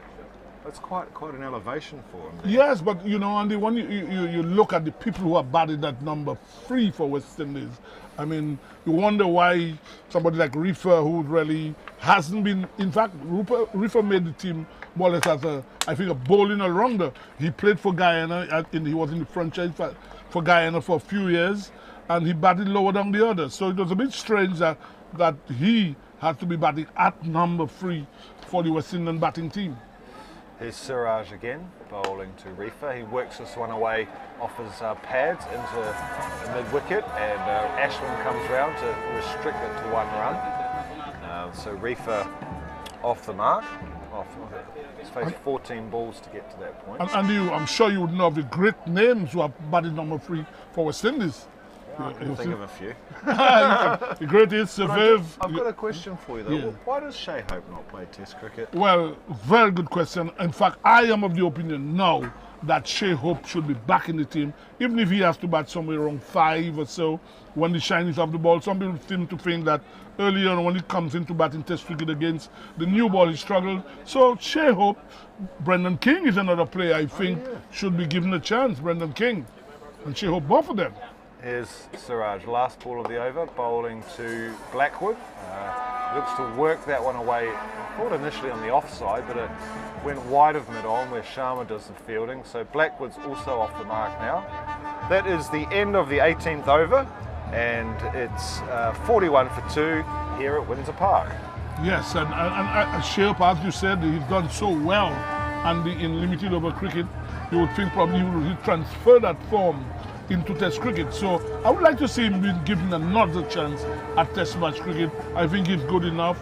Speaker 4: That's quite an elevation for him.
Speaker 1: Yes, but Andy, when you look at the people who are batting at number 3 for West Indies, I mean, you wonder why somebody like Rifer, who really hasn't been, in fact, Rifer made the team more or less as a bowling all-rounder. He played for Guyana, and he was in the franchise for Guyana for a few years. and he batted lower than the others. So it was a bit strange that he had to be batting at number 3 for the West Indian batting team.
Speaker 4: Here's Siraj again, bowling to Rifer. He works this one away off his pads into the mid-wicket, and Ashwin comes round to restrict it to 1 run. So Rifer off the mark. He's faced 14 balls to get to that point.
Speaker 1: And I'm sure you would know of the great names who have batted number 3 for West Indies.
Speaker 4: I can think of a few.
Speaker 1: The greatest survive.
Speaker 4: I've got a question for you though. Yeah. Why does Shai Hope not play Test cricket?
Speaker 1: Well, very good question. In fact, I am of the opinion now that Shai Hope should be back in the team, even if he has to bat somewhere around 5 or so when the Shinies have the ball. Some people seem to think that earlier on when he comes into batting Test cricket against the new ball, he struggled. So Shai Hope, Brendan King is another player I think should be given a chance. Brendan King and Shai Hope, both of them.
Speaker 4: Here's Siraj, last ball of the over, bowling to Blackwood. Looks to work that one away. I thought initially on the offside, but it went wide of mid-on where Sharma does the fielding. So Blackwood's also off the mark now. That is the end of the 18th over, and it's 41 for 2 here at Windsor Park.
Speaker 1: Yes, and Shai Hope, as you said, he's done so well and in limited over cricket. You would think probably he will transfer that form into Test cricket. So I would like to see him being given another chance at Test match cricket. I think he's good enough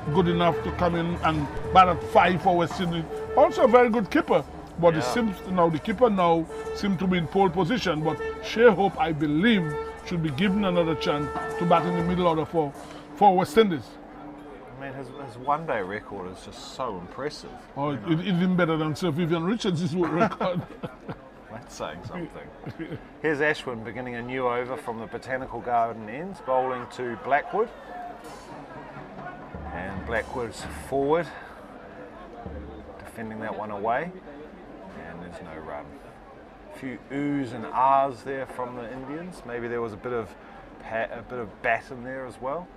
Speaker 1: to come in and bat at 5 for West Indies. Also a very good keeper, but it seems now the keeper now seems to be in pole position. But Shai Hope, I believe, should be given another chance to bat in the middle order for West Indies.
Speaker 4: I mean, his one-day record is just so impressive.
Speaker 1: Oh, it's even better than Sir Vivian Richards' record.
Speaker 4: That's saying something. Here's Ashwin beginning a new over from the Botanical Garden ends, bowling to Blackwood. And Blackwood's forward, defending that one away. And there's no run. A few oohs and ahs there from the Indians. Maybe there was a bit of bat in there as well.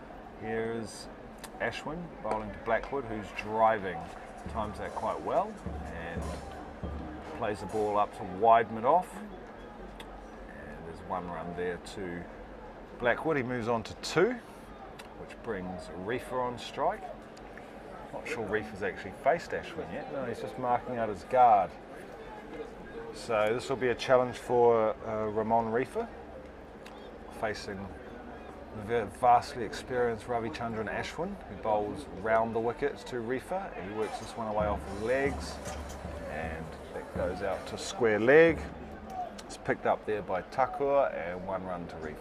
Speaker 4: Here is Ashwin bowling to Blackwood, who's driving. Times that quite well. And plays the ball up to wide mid-off, and there's 1 run there to Blackwood. He moves on to 2, which brings Rifer on strike. Not sure Rifer's actually faced Ashwin yet. No, he's just marking out his guard. So this will be a challenge for Rainor Reifer, facing the vastly experienced Ravichandran Ashwin, who bowls round the wickets to Rifer. He works this one away off his legs, and that goes out to square leg. It's picked up there by Thakur, and 1 run to Rifer.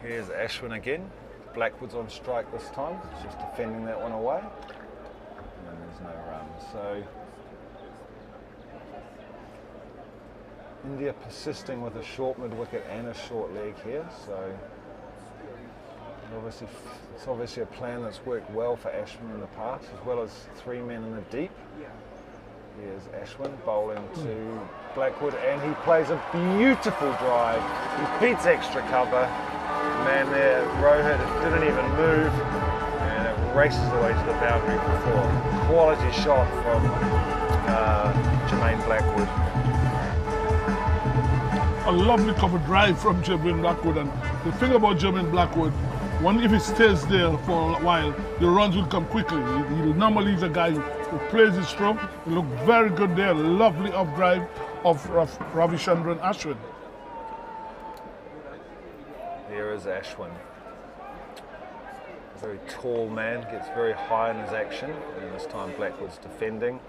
Speaker 4: Here's Ashwin again. Blackwood's on strike this time. It's just defending that one away. And there's no run. So India persisting with a short mid-wicket and a short leg here. So it's obviously a plan that's worked well for Ashwin in the past, as well as 3 men in the deep. Here's Ashwin bowling to Blackwood, and he plays a beautiful drive. He beats extra cover. Man there, Rohit didn't even move, and it races away to the boundary for 4. Quality shot from Jermaine Blackwood.
Speaker 1: A lovely cover drive from Jermaine Blackwood, and the thing about Jermaine Blackwood, if he stays there for a while, the runs will come quickly. He normally is a guy who plays his stroke. He looked very good there. Lovely off drive of Ravichandran Ashwin.
Speaker 4: Here is Ashwin. A very tall man, gets very high in his action, and this time Blackwood's defending.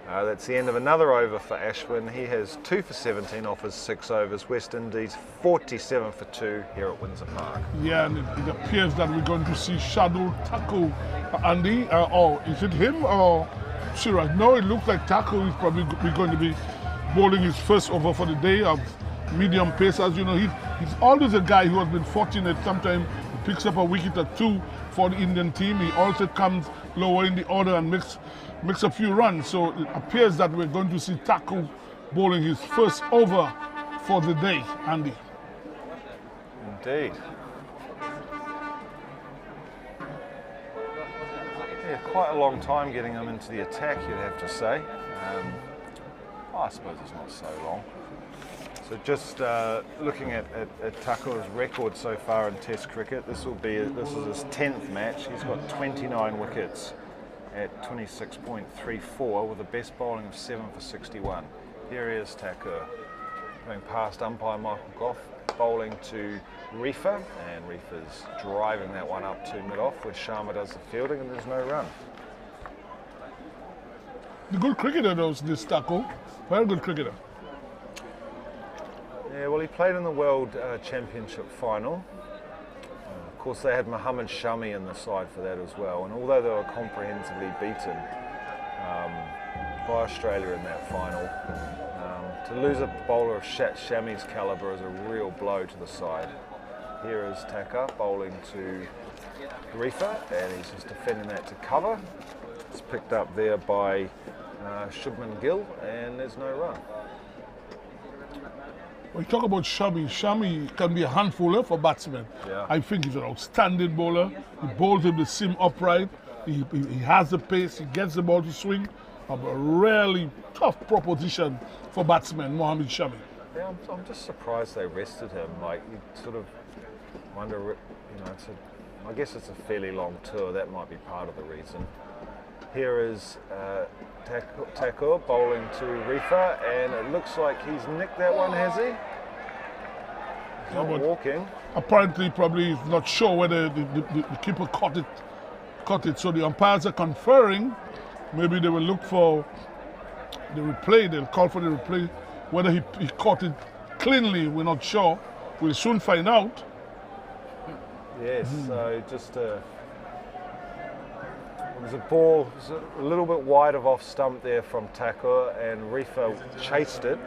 Speaker 4: That's the end of another over for Ashwin. He has 2 for 17 off his 6 overs. West Indies 47 for 2 here at Windsor Park.
Speaker 1: Yeah, and it appears that we're going to see Shadul Thakur. Andy, or is it him or Siraj? No, it looks like Thakur is probably going to be bowling his first over for the day of medium pace. As you know, he's always a guy who has been fortunate. Sometimes he picks up a wicket or 2 for the Indian team. He also comes lower in the order and makes a few runs. So it appears that we're going to see Thakur bowling his first over for the day, Andy.
Speaker 4: Indeed. Yeah, quite a long time getting them into the attack, you'd have to say. I suppose it's not so long. So just looking at Thakur's record so far in Test cricket, this is his 10th match. He's got 29 wickets at 26.34 with a best bowling of 7 for 61. Here he is, Thakur, going past umpire Michael Goff, bowling to Rifer, and Reifer's driving that one up to mid-off where Sharma does the fielding, and there's no run.
Speaker 1: The good cricketer, this Thakur. Very good cricketer.
Speaker 4: Yeah, well, he played in the World Championship final. Of course, they had Mohammed Shami in the side for that as well. And although they were comprehensively beaten by Australia in that final, to lose a bowler of Shami's calibre is a real blow to the side. Here is Thakur bowling to Rifer, and he's just defending that to cover. It's picked up there by Shubman Gill, and there's no run.
Speaker 1: When you talk about Shami, Shami can be a handfuler for batsmen.
Speaker 4: Yeah.
Speaker 1: I think he's an outstanding bowler. He bowls with the seam upright. He has the pace. He gets the ball to swing. A really tough proposition for batsmen, Mohammed Shami.
Speaker 4: Yeah, I'm just surprised they rested him. Like, you sort of wonder, you know, I guess it's a fairly long tour. That might be part of the reason. Here is Thakur bowling to Rifer, and it looks like he's nicked that one, has he? He's not walking.
Speaker 1: Apparently, probably he's not sure whether the keeper caught it. So the umpires are conferring. Maybe they will look for the replay. They'll call for the replay. Whether he caught it cleanly, we're not sure. We'll soon find out.
Speaker 4: Yes, so just it was a ball, it was a little bit wide of off stump there from Thakur, and Rifer chased it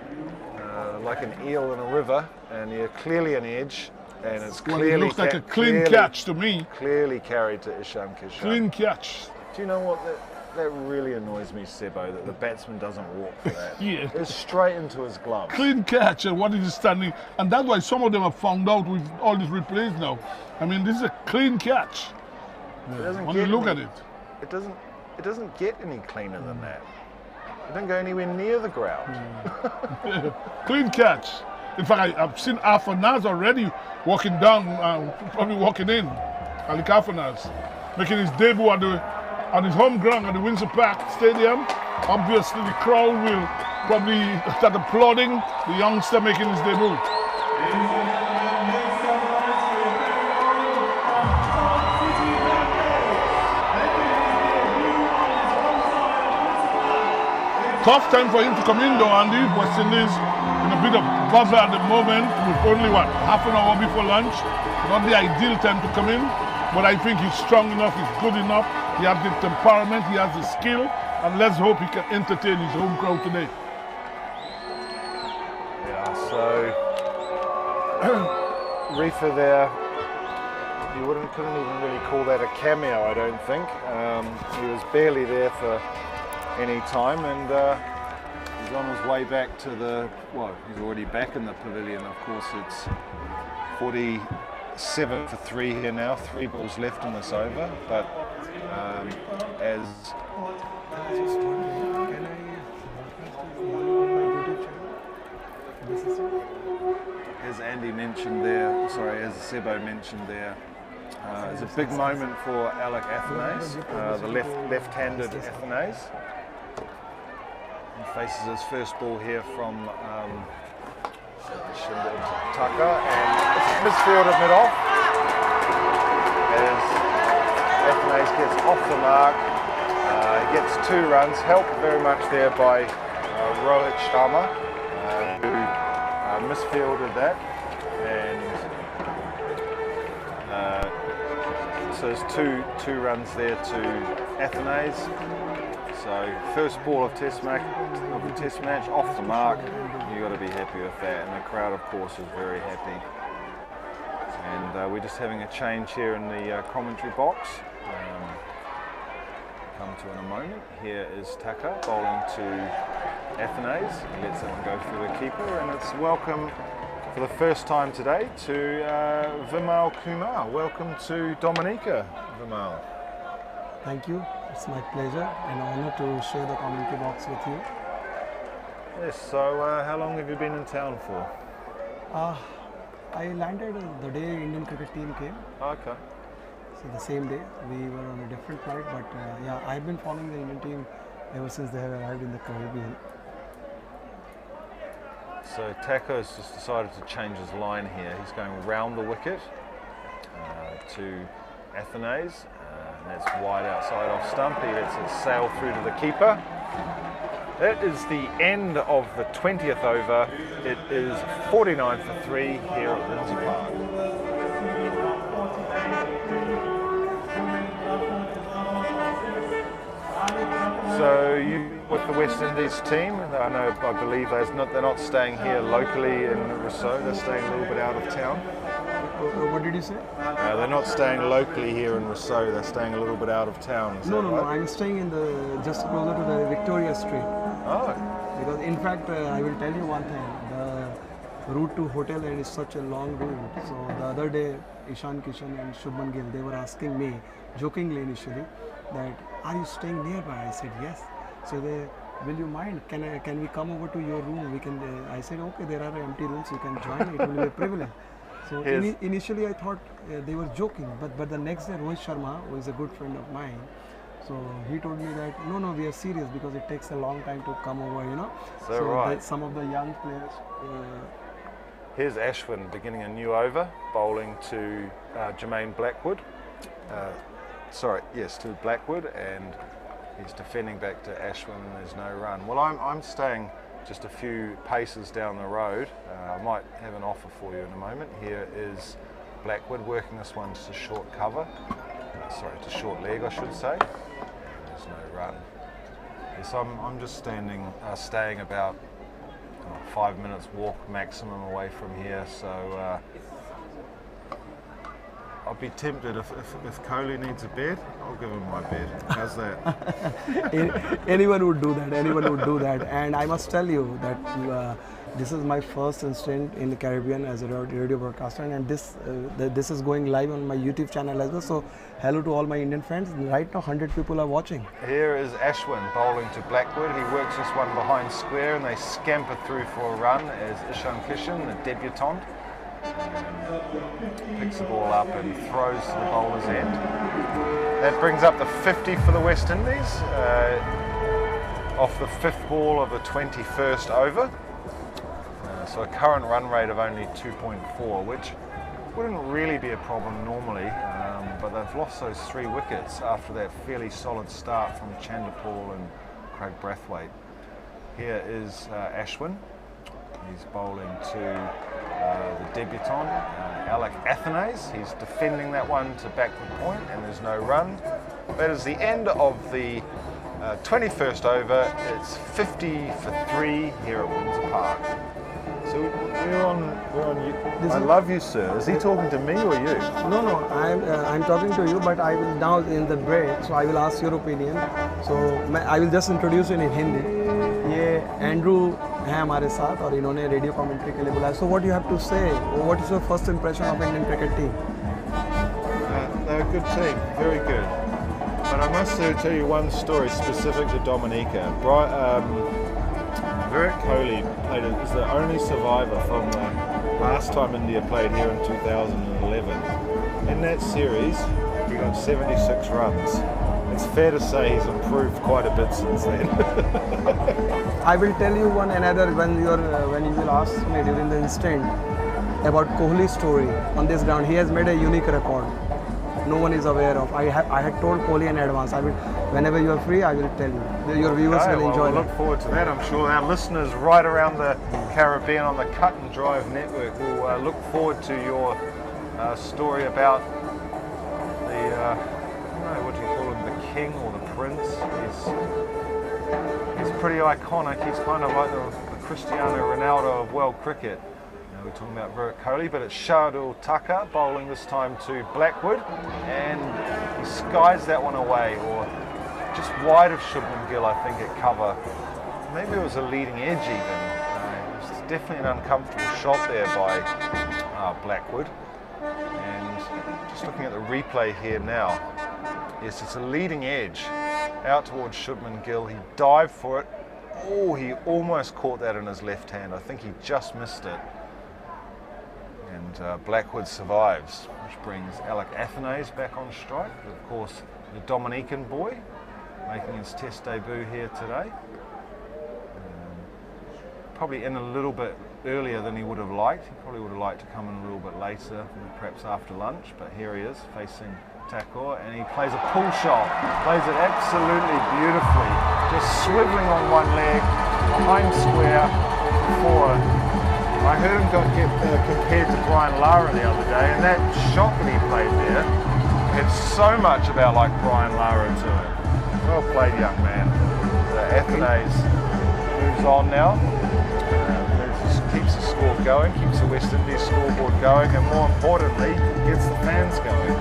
Speaker 4: like an eel in a river, and you're clearly an edge, and it's clearly
Speaker 1: it looks like a clean catch to me.
Speaker 4: Clearly carried to Ishan Kishan.
Speaker 1: Clean catch.
Speaker 4: Do you know what? That really annoys me, Sebo, that the batsman doesn't walk for that.
Speaker 1: Yeah.
Speaker 4: It's straight into his glove.
Speaker 1: Clean catch, and what is he standing? And that's why some of them have found out with all these replays now. I mean, this is a clean catch. When you look at it.
Speaker 4: It doesn't get any cleaner than that. It didn't go anywhere near the ground.
Speaker 1: Clean catch. In fact, I've seen Athanaze already walking down, probably walking in. Alik Athanaze, making his debut on his home ground at the Windsor Park Stadium. Obviously, the crowd will probably start applauding the youngster making his debut. Tough time for him to come in though, Andy. West Indies in a bit of bother at the moment with only half an hour before lunch. Not the ideal time to come in, but I think he's strong enough, he's good enough, he has the temperament, he has the skill, and let's hope he can entertain his home crowd today.
Speaker 4: Yeah, so Rifer there, you couldn't even really call that a cameo, I don't think. He was barely there for any time, and he's on his way back to he's already back in the pavilion. Of course, it's 47 for 3 here now, 3 balls left in this over, but as Andy mentioned there, as Sebo mentioned there, it's a big moment for Alec Athanaze, the left-handed Athanaze. He faces his first ball here from Thakur, and it's misfielded mid-off as Athanaze gets off the mark. He gets 2 runs, helped very much there by Rohit Sharma, who misfielded that, and so there's two runs there to Athanaze. So first ball of the test match off the mark. You got to be happy with that, and the crowd, of course, is very happy. And we're just having a change here in the commentary box. Come to in a moment. Here is Thakur bowling to Athanaze. He lets that one go through the keeper, and it's welcome for the first time today to Vimal Kumar. Welcome to Dominica, Vimal.
Speaker 5: Thank you. It's my pleasure and honor to share the commentary box with you.
Speaker 4: Yes, so how long have you been in town for?
Speaker 5: I landed the day Indian cricket team came.
Speaker 4: Okay.
Speaker 5: So the same day. We were on a different flight, but yeah, I've been following the Indian team ever since they have arrived in the Caribbean.
Speaker 4: So Thakur has just decided to change his line here. He's going round the wicket to Athanaze, and that's wide outside off stump. He lets it sail through to the keeper. That is the end of the 20th over. It is 49 for 3 here at Windsor Park. So you with the West Indies team, I believe they're not staying here locally in Rousseau, they're staying a little bit out of town.
Speaker 5: What did you say?
Speaker 4: They're not staying locally here in Rousseau, they're staying a little bit out of town.
Speaker 5: No, I'm staying in just closer to the Victoria Street.
Speaker 4: Oh.
Speaker 5: Because in fact, I will tell you one thing, the route to Hotel End is such a long route. So the other day, Ishan Kishan and Shubman Gill, they were asking me, jokingly initially, that are you staying nearby? I said yes. So they, will you mind? Can we come over to your room? We can. I said okay. There are empty rooms. You can join. It will be a privilege. So initially I thought they were joking, but the next day Rohit Sharma, who is a good friend of mine, so he told me that no, we are serious because it takes a long time to come over. So
Speaker 4: right.
Speaker 5: Some of the young players.
Speaker 4: Here's Ashwin beginning a new over, bowling to Jermaine Blackwood. To Blackwood, and he's defending back to Ashwin, and there's no run. Well, I'm staying just a few paces down the road. I might have an offer for you in a moment. Here is Blackwood working this one to short cover. To short leg, I should say. There's no run. Yes, I'm just staying about 5 minutes walk maximum away from here. So. I'll be tempted if Kohli needs a bed, I'll give him my bed. How's that?
Speaker 5: Anyone would do that. And I must tell you that this is my first instant in the Caribbean as a radio broadcaster, and this is going live on my YouTube channel as well. So hello to all my Indian friends. Right now 100 people are watching.
Speaker 4: Here is Ashwin bowling to Blackwood. He works this one behind square and they scamper through for a run as Ishan Kishan, the debutant, picks the ball up and throws to the bowler's end. That brings up the 50 for the West Indies off the 5th ball of the 21st over. So a current run rate of only 2.4, which wouldn't really be a problem normally, but they've lost those 3 wickets after that fairly solid start from Chanderpaul and Craig Brathwaite. Here is Ashwin. He's bowling to the debutant, Athanaze. He's defending that one to backward point, and there's no run. That is the end of the 21st over. It's 50 for 3 here at Windsor Park. So we're on. I love you, sir. Is he talking to me or you?
Speaker 5: No. I'm talking to you, but I will now in the break. So I will ask your opinion. So I will just introduce you in Hindi. ये Andrew हैं हमारे साथ और इन्होंने radio commentary के लिए बुलाया. So what do you have to say? What is your first impression of Indian cricket team?
Speaker 4: They're a good team, very good. But I must tell you one story specific to Dominica. Virat Kohli is the only survivor from the last time India played here in 2011. In that series, he got 76 runs. It's fair to say he's improved quite a bit since then.
Speaker 5: I will tell you another when you will ask me during the instant about Kohli's story on this ground. He has made a unique record. No one is aware of. I had told Kohli in advance. Whenever you are free, I will tell you. Your viewers will enjoy.
Speaker 4: We'll look forward to that. I'm sure our listeners right around the Caribbean on the Cut and Drive network will look forward to your story about the what do you call him, the king or the prince. He's pretty iconic. He's kind of like the Cristiano Ronaldo of world cricket. We're talking about Virat Kohli, but it's Shardul Thakur bowling this time to Blackwood, and he skies that one away, or just wide of Shubman Gill, I think, at cover. maybe it was a leading edge even. It was definitely an uncomfortable shot there by Blackwood. And just looking at the replay here now, yes, it's a leading edge out towards Shubman Gill. He dived for it. Oh, he almost caught that in his left hand. I think he just missed it. And Blackwood survives, which brings Athanaze back on strike. But of course, the Dominican boy making his test debut here today. Probably in a little bit earlier than he would have liked. He probably would have liked to come in a little bit later, perhaps after lunch, but here he is facing Thakur, and he plays a pull shot. Plays it absolutely beautifully, just swiveling on one leg, behind square, for. I heard him get compared to Brian Lara the other day, and that shot that he played there had so much about like Brian Lara to it. Well played, young man. Athanaze moves on now. Keeps the score going, keeps the West Indies scoreboard going, and more importantly, gets the fans going.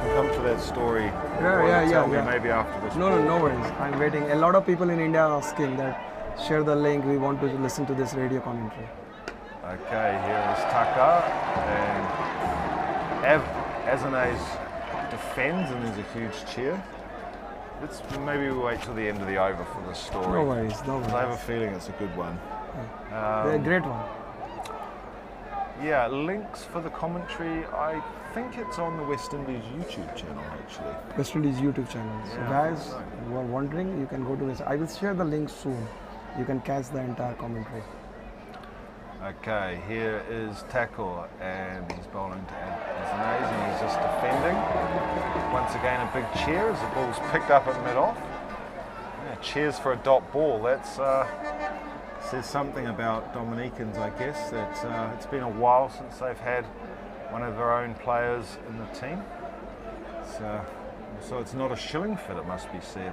Speaker 4: We'll come to that story.
Speaker 5: Yeah.
Speaker 4: Maybe after this.
Speaker 5: No worries. I'm waiting. A lot of people in India are asking that share the link. We want to listen to this radio commentary.
Speaker 4: Okay, here is Thakur, and Athanaze defends, and there's a huge cheer. Maybe we wait till the end of the over for this story.
Speaker 5: No worries.
Speaker 4: I have a feeling it's a good one.
Speaker 5: A great one.
Speaker 4: Yeah, links for the commentary. I think it's on the West Indies YouTube channel actually.
Speaker 5: West Indies YouTube channel. So guys who are wondering, you can go to this. I will share the link soon. You can catch the entire commentary.
Speaker 4: Okay, here is Thakur, and he's bowling to Athanaze, and he's just defending. Once again, a big cheer as the ball's picked up at mid-off. Yeah, cheers for a dot ball. That's says something about Dominicans, I guess. That it's been a while since they've had one of their own players in the team. So it's not a Shillingford, it must be said.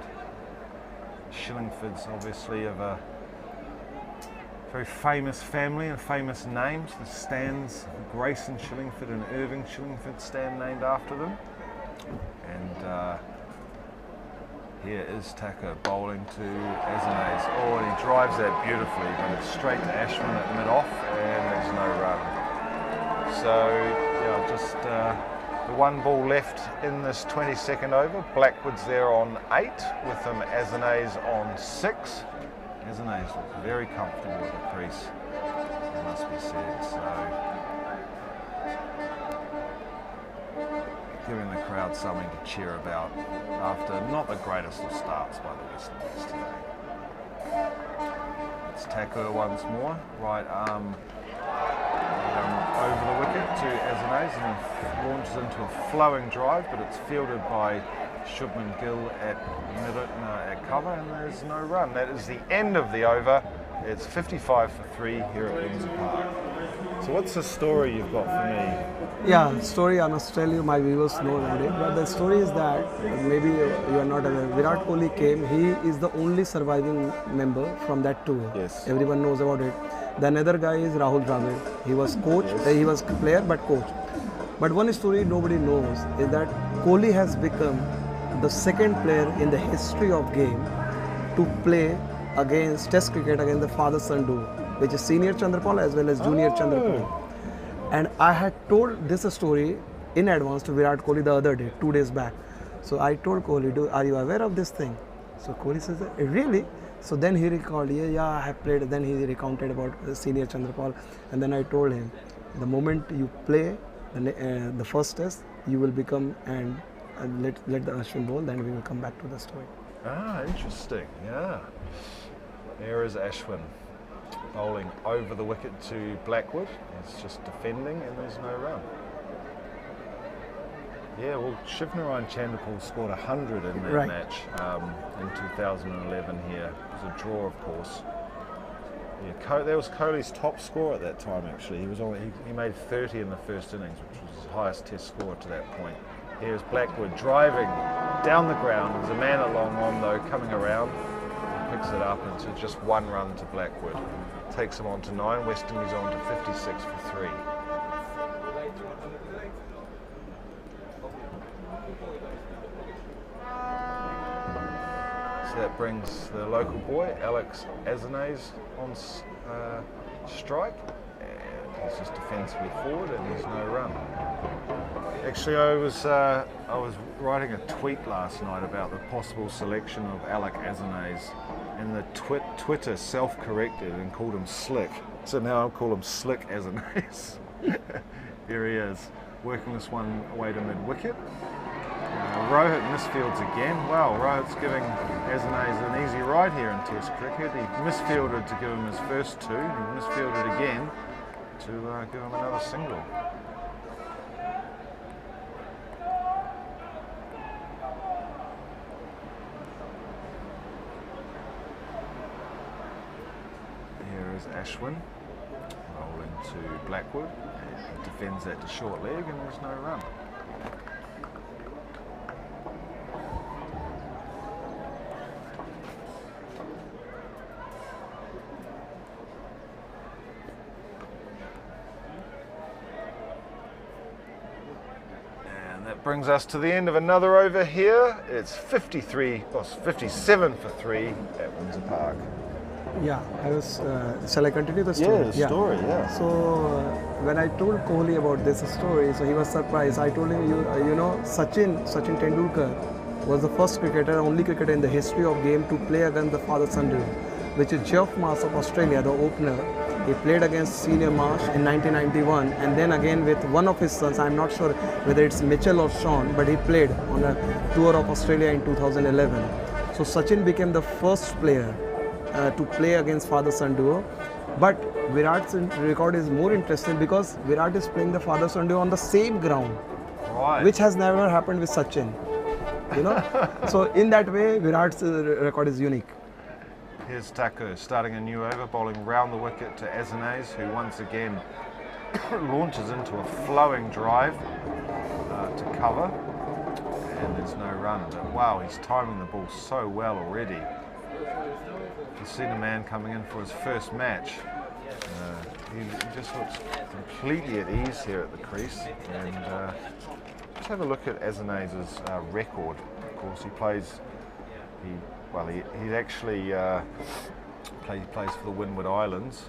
Speaker 4: Shillingford's obviously of a very famous family and famous names. The stands, Grayson Shillingford and Irving Shillingford stand named after them. And here is Thakur bowling to Athanaze. Oh, and he drives that beautifully, but it's straight to Ashwin at mid-off, and there's no run. So, yeah, just the one ball left in this 22nd over. Blackwood's there on 8, with him Athanaze on 6. Athanaze looks very comfortable at the crease, it must be said. So, giving the crowd something to cheer about after not the greatest of starts by the West Indies today. It's Thakur once more, right arm over the wicket to Athanaze, and he launches into a flowing drive, but it's fielded by Shubman Gill at cover, and there's no run. That is the end of the over. It's 55 for 3 here at Windsor Park. So what's the story you've got for me?
Speaker 5: Yeah, story I must tell you, my viewers know already. But the story is that, maybe you are not aware, Virat Kohli came, he is the only surviving member from that tour.
Speaker 4: Yes.
Speaker 5: Everyone knows about it. The another guy is Rahul Dravid. He was coach, he was player but coach. But one story nobody knows is that Kohli has become the second player in the history of game to play against Test cricket against the father-son duo, which is senior Chandrapal as well as junior Chandrapal. And I had told this story in advance to Virat Kohli the other day, 2 days back. So I told Kohli, are you aware of this thing? So Kohli says, really? So then he recalled, yeah, I have played. Then he recounted about senior Chandrapal. And then I told him, the moment you play the first test, you will become, and let the Ashwin bowl, then we will come back to the story.
Speaker 4: Ah, interesting, yeah. There is Ashwin bowling over the wicket to Blackwood. He's just defending, and there's no run. Yeah, well, Shivnarine Chandrapal scored 100 in that match in 2011 here. It was a draw, of course. Yeah, that was Kohli's top score at that time, actually. He made 30 in the first innings, which was his highest test score to that point. Here's Blackwood driving down the ground. There's a man at long on, though, coming around. He picks it up, and so just one run to Blackwood. Takes him on to 9. West Indies on to 56 for 3. So that brings the local boy, Athanaze, on strike. And he's just defensively forward and there's no run. Actually, I was writing a tweet last night about the possible selection of Athanaze, and the Twitter self-corrected and called him Slick. So now I'll call him Slick Athanaze. Here he is, working this one away to mid-wicket. Rohit misfields again. Wow, Rohit's giving Athanaze an easy ride here in Test cricket. He misfielded to give him his first two. He misfielded again to give him another single. Here is Ashwin rolling to Blackwood. He defends that to short leg and there's no run. Brings us to the end of another over here. It's 57 for 3 at Windsor Park.
Speaker 5: Yeah, shall I continue the story?
Speaker 4: Yeah, the story, yeah.
Speaker 5: So when I told Kohli about this story, so he was surprised. I told him, you know, Sachin Tendulkar was the first cricketer, only cricketer in the history of game to play against the father-son duo, which is Geoff Marsh of Australia, the opener. He played against Senior Marsh in 1991 and then again with one of his sons. I'm not sure whether it's Mitchell or Sean, but he played on a tour of Australia in 2011. So Sachin became the first player to play against father-son duo. But Virat's record is more interesting because Virat is playing the father-son duo on the same ground,
Speaker 4: right,
Speaker 5: which has never happened with Sachin. You know, so in that way, Virat's record is unique.
Speaker 4: Here's Thakur starting a new over, bowling round the wicket to Athanaze, who once again launches into a flowing drive to cover, and there's no run. But wow, he's timing the ball so well already. You've seen a man coming in for his first match. He just looks completely at ease here at the crease. And just have a look at Athanaze's record. Of course, he plays. He actually plays for the Windward Islands.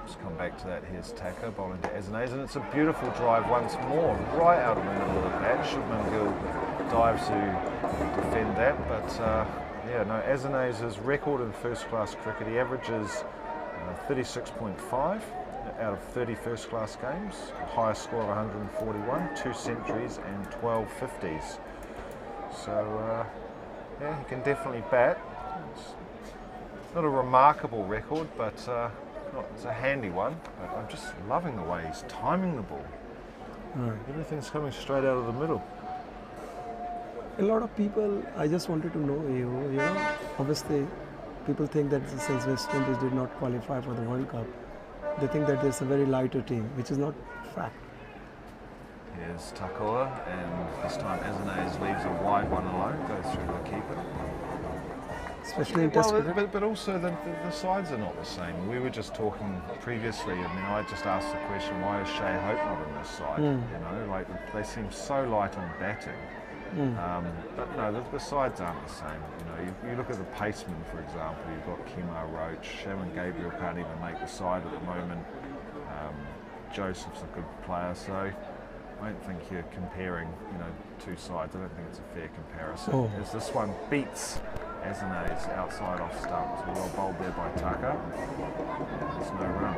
Speaker 4: Just come back to that. Here's Thakur bowling to Athanaze, and it's a beautiful drive once more, right out of the middle of the bat. Shubman Gill dives to defend that, but yeah, no, Athanaze's record in first-class cricket, he averages 36.5 out of 30 first-class games, a highest score of 141, 2 centuries and 12 50s. So. Yeah, he can definitely bat. It's not a remarkable record, but it's a handy one. But I'm just loving the way he's timing the ball.
Speaker 5: Right.
Speaker 4: Everything's coming straight out of the middle.
Speaker 5: A lot of people, I just wanted to know you know, obviously people think that since West Indies did not qualify for the World Cup, they think that there's a very lighter team, which is not fact.
Speaker 4: Here's Thakur, and this time Athanaze leaves a wide one alone, goes through the keeper.
Speaker 5: Especially in Test cricket.
Speaker 4: But also the sides are not the same. We were just talking previously, I mean, I just asked the question, why is Shea Hope not on this side? You know, like they seem so light on batting. But no, the sides aren't the same. You know, you look at the pacemen, for example, you've got Kemar Roach, Shaman Gabriel can't even make the side at the moment. Joseph's a good player, so I don't think you're comparing, you know, two sides. I don't think it's a fair comparison. As this one beats Athanaze outside off stump. So well bowled there by Thakur. There's no run.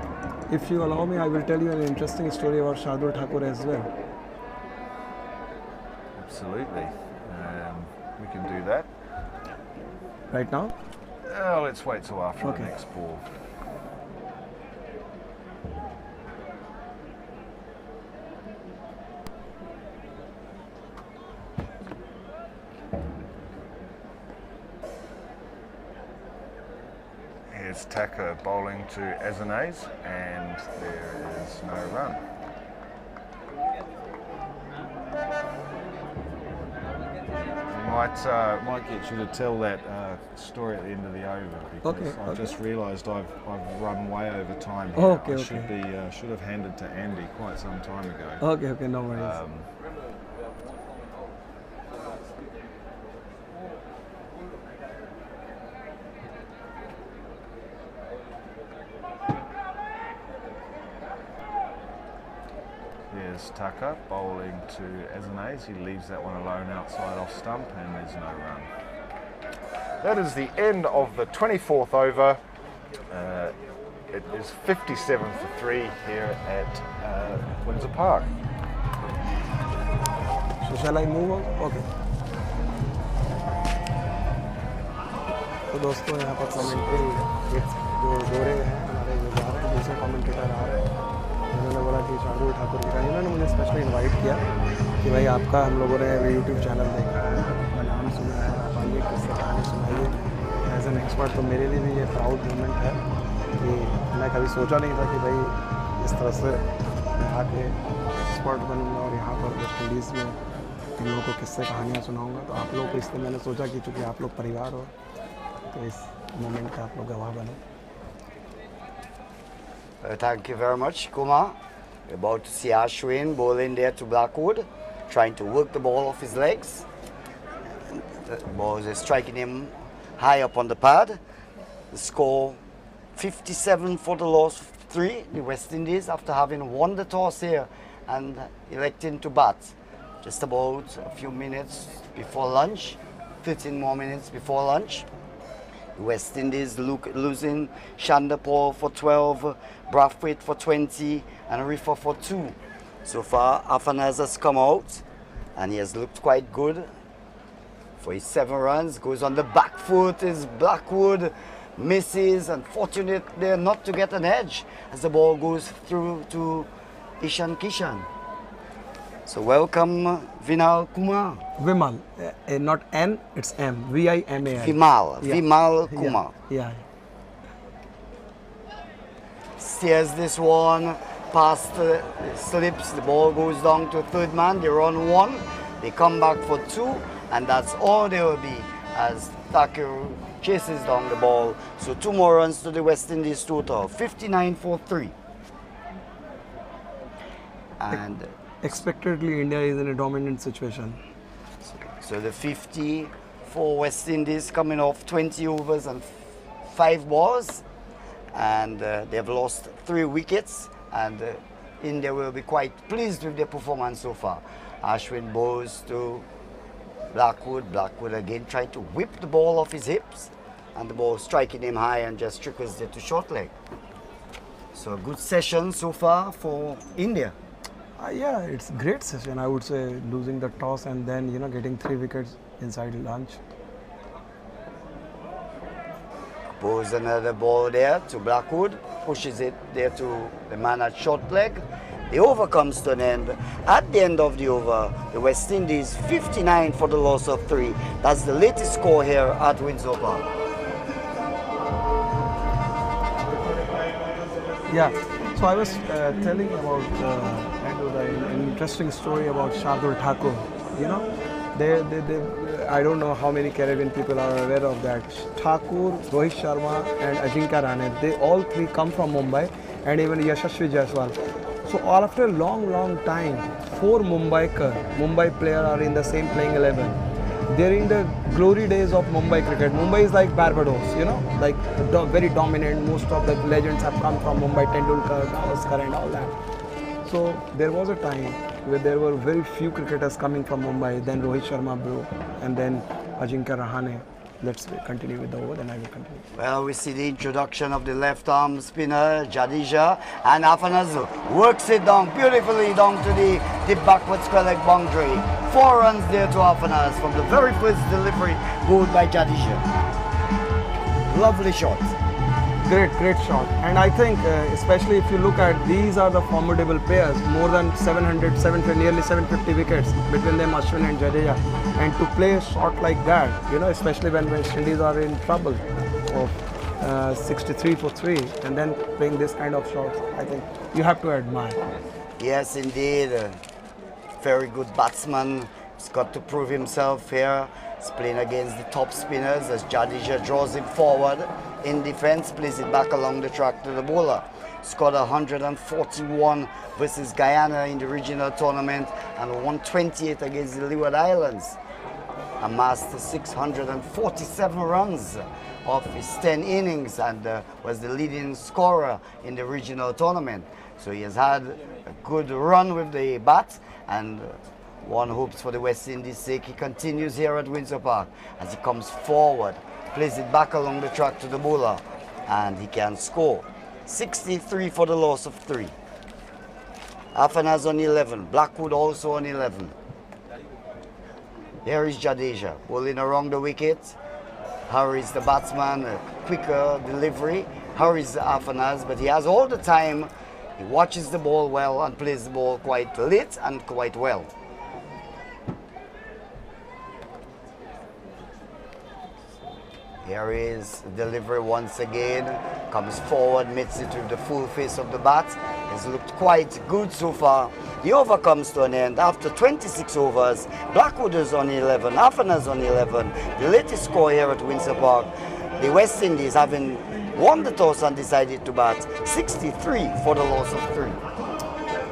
Speaker 5: If you allow me, I will tell you an interesting story about Shardul Thakur as well.
Speaker 4: Absolutely. We can do that.
Speaker 5: Right now?
Speaker 4: Oh, let's wait till after the next ball. Here's Thakur bowling to Athanaze, and there is no run. Might get you to tell that story at the end of the over, because I've just realised I've run way over time here. I should have handed to Andy quite some time ago.
Speaker 5: Okay, no worries.
Speaker 4: There's Thakur bowling to Athanaze. He leaves that one alone outside off stump, and there's no run. That is the end of the 24th over. It is 57 for 3 here at Windsor Park.
Speaker 5: So shall I move on? Okay. तो दोस्तों यहाँ पर commentary जो गोरे हैं हमारे जो जा रहे हैं दूसरे कमेंटेटर आ रहे हैं उन्होंने बोला कि शार्दुल ठाकुर की कहानी उन्होंने मुझे स्पेशली इनवाइट किया कि भाई आपका हम लोगों ने यूट्यूब चैनल देखा है, आपका नाम सुना है, आप आइए किससे कहानी सुनाइए एज एन एक्सपर्ट। तो मेरे लिए भी ये प्राउड मोमेंट है कि मैं कभी सोचा नहीं था कि भाई इस तरह से मैं आके एक्सपर्ट बनूँगा और यहाँ पर वेस्ट इंडीज़ में इन लोगों को किससे कहानियाँ सुनाऊँगा। तो आप लोगों को इसलिए मैंने सोचा कि चूँकि आप लोग परिवार हो तो इस मोमेंट का आप लोग गवाह बनो।
Speaker 2: Thank you very much, Kumar. We're about to see Ashwin bowling there to Blackwood, trying to work the ball off his legs. The ball is striking him high up on the pad. The score 57 for the loss of 3. The West Indies, after having won the toss here and electing to bat. Just about a few minutes before lunch, 13 more minutes before lunch. West Indies losing Shandapur for 12, Brathwaite for 20, and Rifer for 2. So far, Athanaze has come out, and he has looked quite good. For his 7 runs, goes on the back foot, is Blackwood, misses, unfortunate there not to get an edge, as the ball goes through to Ishan Kishan. So welcome, Vinal Kumar.
Speaker 5: Vimal, not N, it's M. V-I-M-A-L.
Speaker 2: Vimal,
Speaker 5: Yeah.
Speaker 2: Vimal Kumar.
Speaker 5: Yeah.
Speaker 2: Steers this one past the slips, the ball goes down to third man, they run 1, they come back for 2, and that's all there will be as Thakur chases down the ball. So 2 more runs to the West Indies total, 59 for 3. And
Speaker 5: Expectedly, India is in a dominant situation.
Speaker 2: so the 50 for West Indies coming off 20 overs and 5 balls, and they've lost 3 wickets, and India will be quite pleased with their performance so far. Ashwin bowls to Blackwood. Blackwood again trying to whip the ball off his hips, and the ball striking him high and just trickles there to short leg. So a good session so far for India.
Speaker 5: Yeah, it's a great session, I would say, losing the toss and then, getting 3 wickets inside lunch.
Speaker 2: Pulls another ball there to Blackwood, pushes it there to the man at short leg. The over comes to an end. At the end of the over, the West Indies 59 for the loss of 3. That's the latest score here at Windsor Park.
Speaker 5: Yeah, so I was telling about an interesting story about Shardul Thakur. I don't know how many Caribbean people are aware of that. Thakur, Rohit Sharma and Ajinkya Rahane, they all 3 come from Mumbai, and even Yashasvi Jaiswal. So all after a long time, 4 Mumbai players are in the same playing 11. They're in the glory days of Mumbai cricket. Mumbai is like Barbados, like very dominant. Most of the legends have come from Mumbai, Tendulkar, Gavaskar and all that. So there was a time where there were very few cricketers coming from Mumbai, then Rohit Sharma broke, and then Ajinkya Rahane. Let's continue with the over, then I will continue.
Speaker 2: Well, we see the introduction of the left arm spinner, Jadeja, and Athanaze works it down beautifully down to the backward square leg boundary. 4 runs there to Athanaze from the very first delivery bowled by Jadeja. Lovely shot.
Speaker 5: Great shot. And I think, especially if you look at, these are the formidable players, more than 700, nearly 750 wickets between them, Ashwin and Jadeja. And to play a shot like that, especially when West Indies are in trouble of 63 for 3, and then playing this kind of shots, I think you have to admire.
Speaker 2: Yes, indeed. Very good batsman. He's got to prove himself here. He's playing against the top spinners as Jadeja draws him forward in defense, plays it back along the track to the bowler. Scored 141 versus Guyana in the regional tournament and 128 against the Leeward Islands. Amassed 647 runs of his 10 innings and was the leading scorer in the regional tournament. So he has had a good run with the bat, and one hopes for the West Indies' sake he continues here at Windsor Park as he comes forward, plays it back along the track to the bowler, and he can score. 63 for the loss of 3. Athanaze on 11, Blackwood also on 11. Here is Jadeja, bowling around the wicket. Hurries the batsman, a quicker delivery. Hurries Athanaze, but he has all the time. He watches the ball well and plays the ball quite late and quite well. Here is delivery once again, comes forward, meets it with the full face of the bat. It's looked quite good so far. The over comes to an end after 26 overs. Blackwood is on 11, Athanaze on 11. The latest score here at Windsor Park. The West Indies having won the toss and decided to bat. 63 for the loss of 3.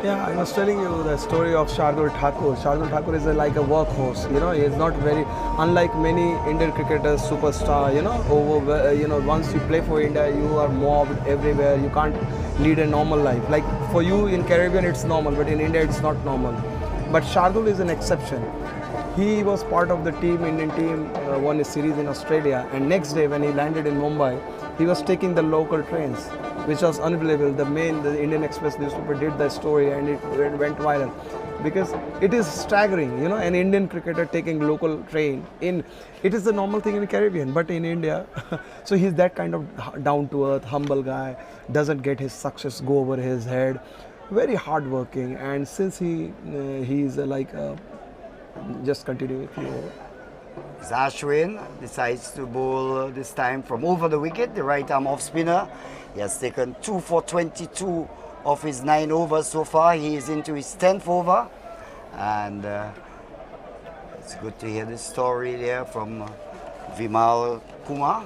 Speaker 5: Yeah, I was telling you the story of Shardul Thakur. Shardul Thakur is like a workhorse, you know. He is not very, unlike many Indian cricketers, superstar, you know. Once you play for India, you are mobbed everywhere. You can't lead a normal life. Like for you in Caribbean, it's normal, but in India, it's not normal. But Shardul is an exception. He was part of the team, Indian team, won a series in Australia, and next day when he landed in Mumbai, he was taking the local trains, which was unbelievable. The Indian Express newspaper did the story and it went viral because it is staggering, you know, an Indian cricketer taking local train in. It is the normal thing in the Caribbean, but in India, so he's that kind of down-to-earth, humble guy, doesn't get his success go over his head, very hard-working, and since he's just continue with you.
Speaker 2: Ashwin decides to bowl this time from over the wicket, the right arm off spinner. He has taken 2 for 22 of his 9 overs so far. He is into his 10th over, and it's good to hear the story there from Vimal Kumar,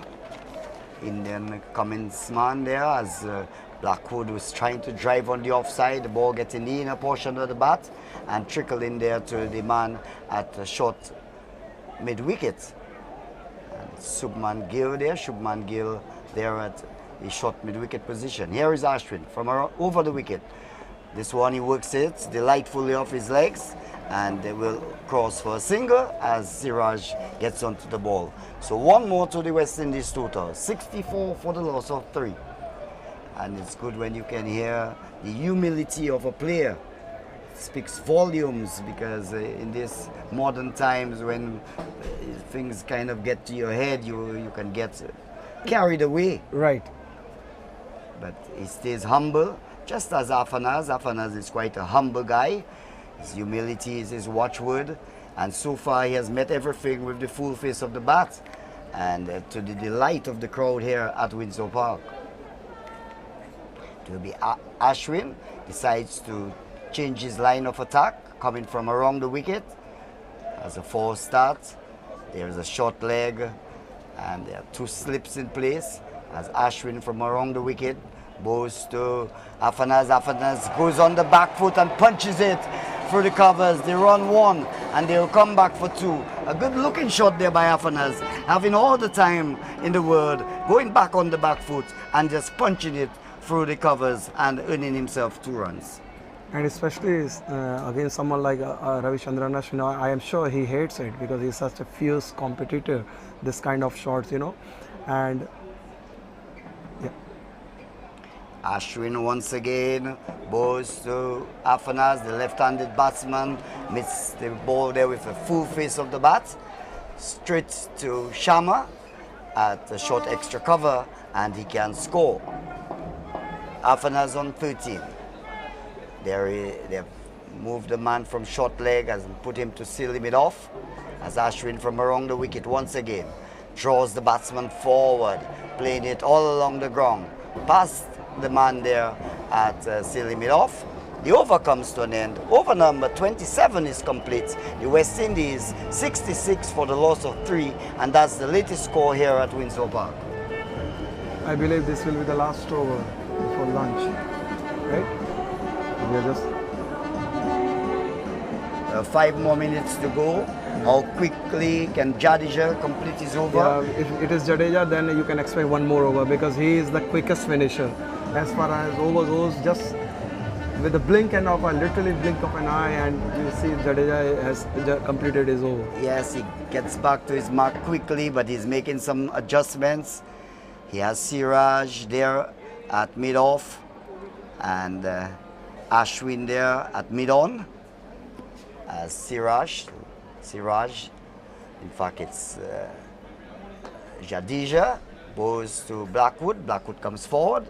Speaker 2: Indian comments man there, as Blackwood was trying to drive on the offside, the ball getting the inner portion of the bat and trickle in there to the man at the short mid-wicket. Shubman Gill there at the short mid-wicket position. Here is Ashwin from over the wicket. This one he works it delightfully off his legs, and they will cross for a single as Siraj gets onto the ball. So one more to the West Indies total, 64 for the loss of 3. And it's good when you can hear the humility of a player. It speaks volumes, because in these modern times when things kind of get to your head, you can get carried away.
Speaker 5: Right.
Speaker 2: But he stays humble, just as Athanaze. Athanaze is quite a humble guy. His humility is his watchword, and so far he has met everything with the full face of the bat, and to the delight of the crowd here at Windsor Park. It will be Ashwin decides to change his line of attack, coming from around the wicket. As a false start, there is a short leg, and there are 2 slips in place as Ashwin from around the wicket bows to Athanaze. Athanaze goes on the back foot and punches it through the covers. They run 1 and they'll come back for 2. A good looking shot there by Athanaze, having all the time in the world, going back on the back foot and just punching it through the covers and earning himself 2 runs.
Speaker 5: And especially against someone like Ravichandran Ashwin, I am sure he hates it because he's such a fierce competitor, this kind of shots, you know. And yeah.
Speaker 2: Ashwin once again bows to Athanaze, the left-handed batsman, meets the ball there with a full face of the bat, straight to Sharma at the short extra cover, and he can score. Athanaze on 13. They've moved the man from short leg and put him to seal him off, as Ashwin from around the wicket once again draws the batsman forward, playing it all along the ground, past the man there at sealing it off. The over comes to an end. Over number 27 is complete. The West Indies 66 for the loss of 3, and that's the latest score here at Windsor Park.
Speaker 5: I believe this will be the last over before lunch, right? We are just
Speaker 2: 5 more minutes to go. How quickly can Jadeja complete his over?
Speaker 5: Yeah, if it is Jadeja, then you can expect 1 more over because he is the quickest finisher. As far as over goes, just with the blink and of a literally blink of an eye, and you see Jadeja has completed his over.
Speaker 2: Yes, he gets back to his mark quickly, but he's making some adjustments. He has Siraj there at mid-off and Ashwin there at mid-on. As Siraj, in fact it's Jadeja, goes to Blackwood. Blackwood comes forward,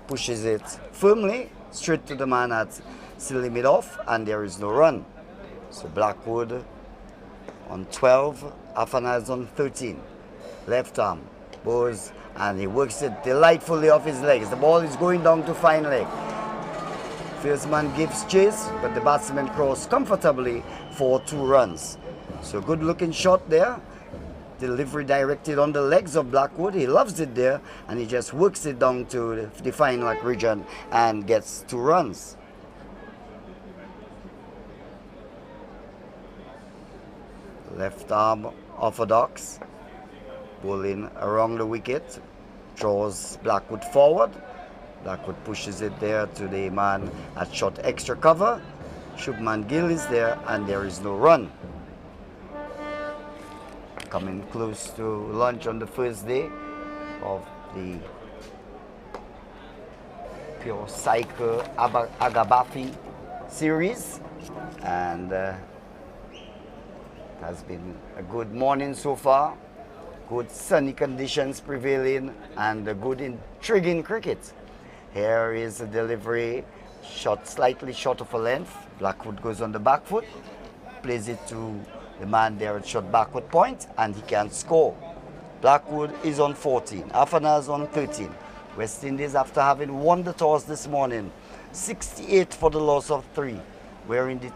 Speaker 2: pushes it firmly straight to the man at silly mid-off, and there is no run. So Blackwood on 12, Athanaze on 13. Left arm, goes, and he works it delightfully off his legs. The ball is going down to fine leg. First man gives chase, but the batsman crossed comfortably for 2 runs. So good looking shot there. Delivery directed on the legs of Blackwood. He loves it there, and he just works it down to the fine leg region and gets 2 runs. Left arm orthodox, bowling around the wicket, draws Blackwood forward. Blackwood pushes it there to the man at short extra cover. Shubman Gill is there, and there is no run. Coming close to lunch on the first day of the Pure Cycle Agabafi series, and has been a good morning so far. Good sunny conditions prevailing and a good intriguing cricket. Here is a delivery, shot slightly short of a length. Blackwood goes on the back foot, plays it to the man there at short backward point, and he can score. Blackwood is on 14, Athanaze on 13. West Indies, after having won the toss this morning, 68 for the loss of 3. We're in the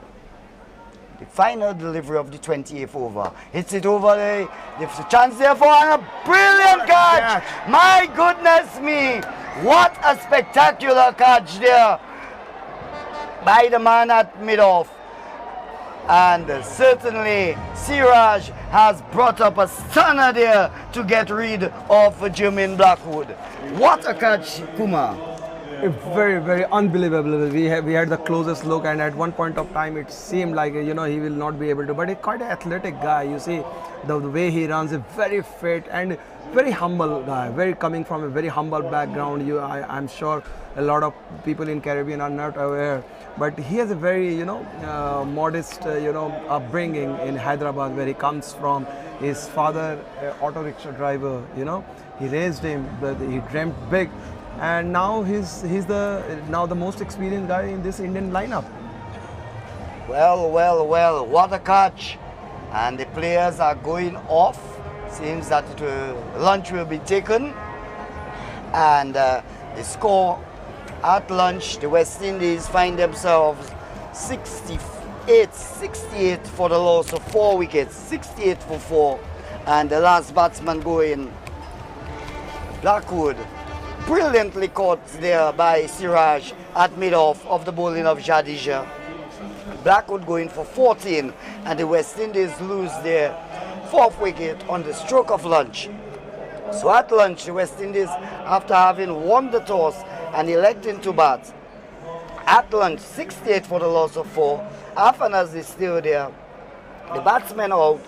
Speaker 2: final delivery of the 28th over. Hits it over there's a chance there for a brilliant catch. My goodness me, what a spectacular catch there by the man at mid-off. And certainly Siraj has brought up a stunner there to get rid of Jermaine Blackwood. What a catch, Kumar.
Speaker 5: Very, very unbelievable. We had the closest look, and at one point of time it seemed like he will not be able to. But he's quite an athletic guy. You see the way he runs, is very fit and very humble guy. Very coming from a very humble background. I'm sure a lot of people in Caribbean are not aware, but he has a very modest upbringing in Hyderabad, where he comes from. His father, auto rickshaw driver. He raised him, but he dreamt big. And now he's the most experienced guy in this Indian lineup.
Speaker 2: Well, what a catch. And the players are going off. Seems that lunch will be taken. And the score at lunch, the West Indies find themselves 68 for the loss of 4 wickets, 68 for 4. And the last batsman going, Blackwood, brilliantly caught there by Siraj at mid-off of the bowling of Jadeja. Blackwood going for 14, and the West Indies lose their 4th wicket on the stroke of lunch. So at lunch, the West Indies, after having won the toss and electing to bat, at lunch 68 for the loss of 4. Athanaze is still there. The batsmen out.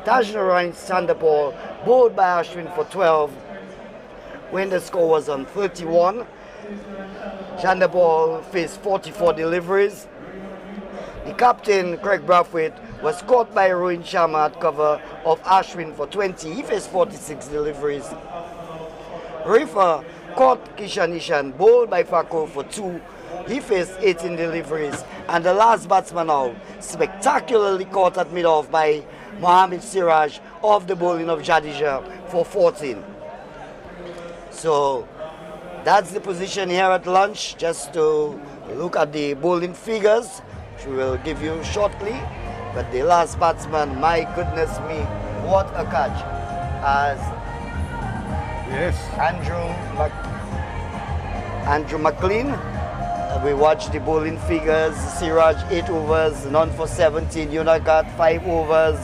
Speaker 2: Tajnarain Chandapal bowled by Ashwin for 12. When the score was on 31, Chandapal faced 44 deliveries. The captain, Craig Brathwaite, was caught by Rohit Sharma at cover of Ashwin for 20. He faced 46 deliveries. Rifer caught Kishan Ishan, bowled by Thakur for 2. He faced 18 deliveries. And the last batsman out, spectacularly caught at mid-off by Mohammad Siraj of the bowling of Jadeja for 14. So that's the position here at lunch. Just to look at the bowling figures, which we will give you shortly. But the last batsman, my goodness me, what a catch. As Andrew McLean, we watched the bowling figures. Siraj 8 overs, none for 17. Yunakat 5 overs,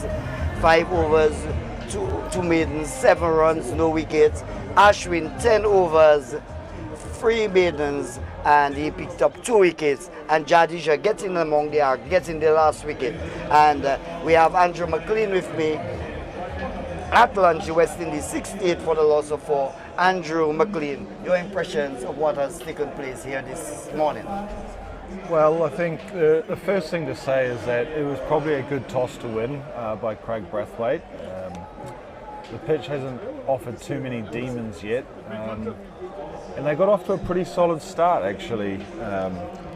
Speaker 2: 2 maidens, 7 runs, no wickets. Ashwin 10 overs, 3 maidens and he picked up 2 wickets, and Jadisha getting among the arc, getting the last wicket. And we have Andrew McLean with me at lunch, the West Indies 68 for the loss of 4. Andrew McLean, your impressions of what has taken place here this morning?
Speaker 4: Well, I think the first thing to say is that it was probably a good toss to win by Craig Brathwaite. The pitch hasn't offered too many demons yet, and they got off to a pretty solid start actually,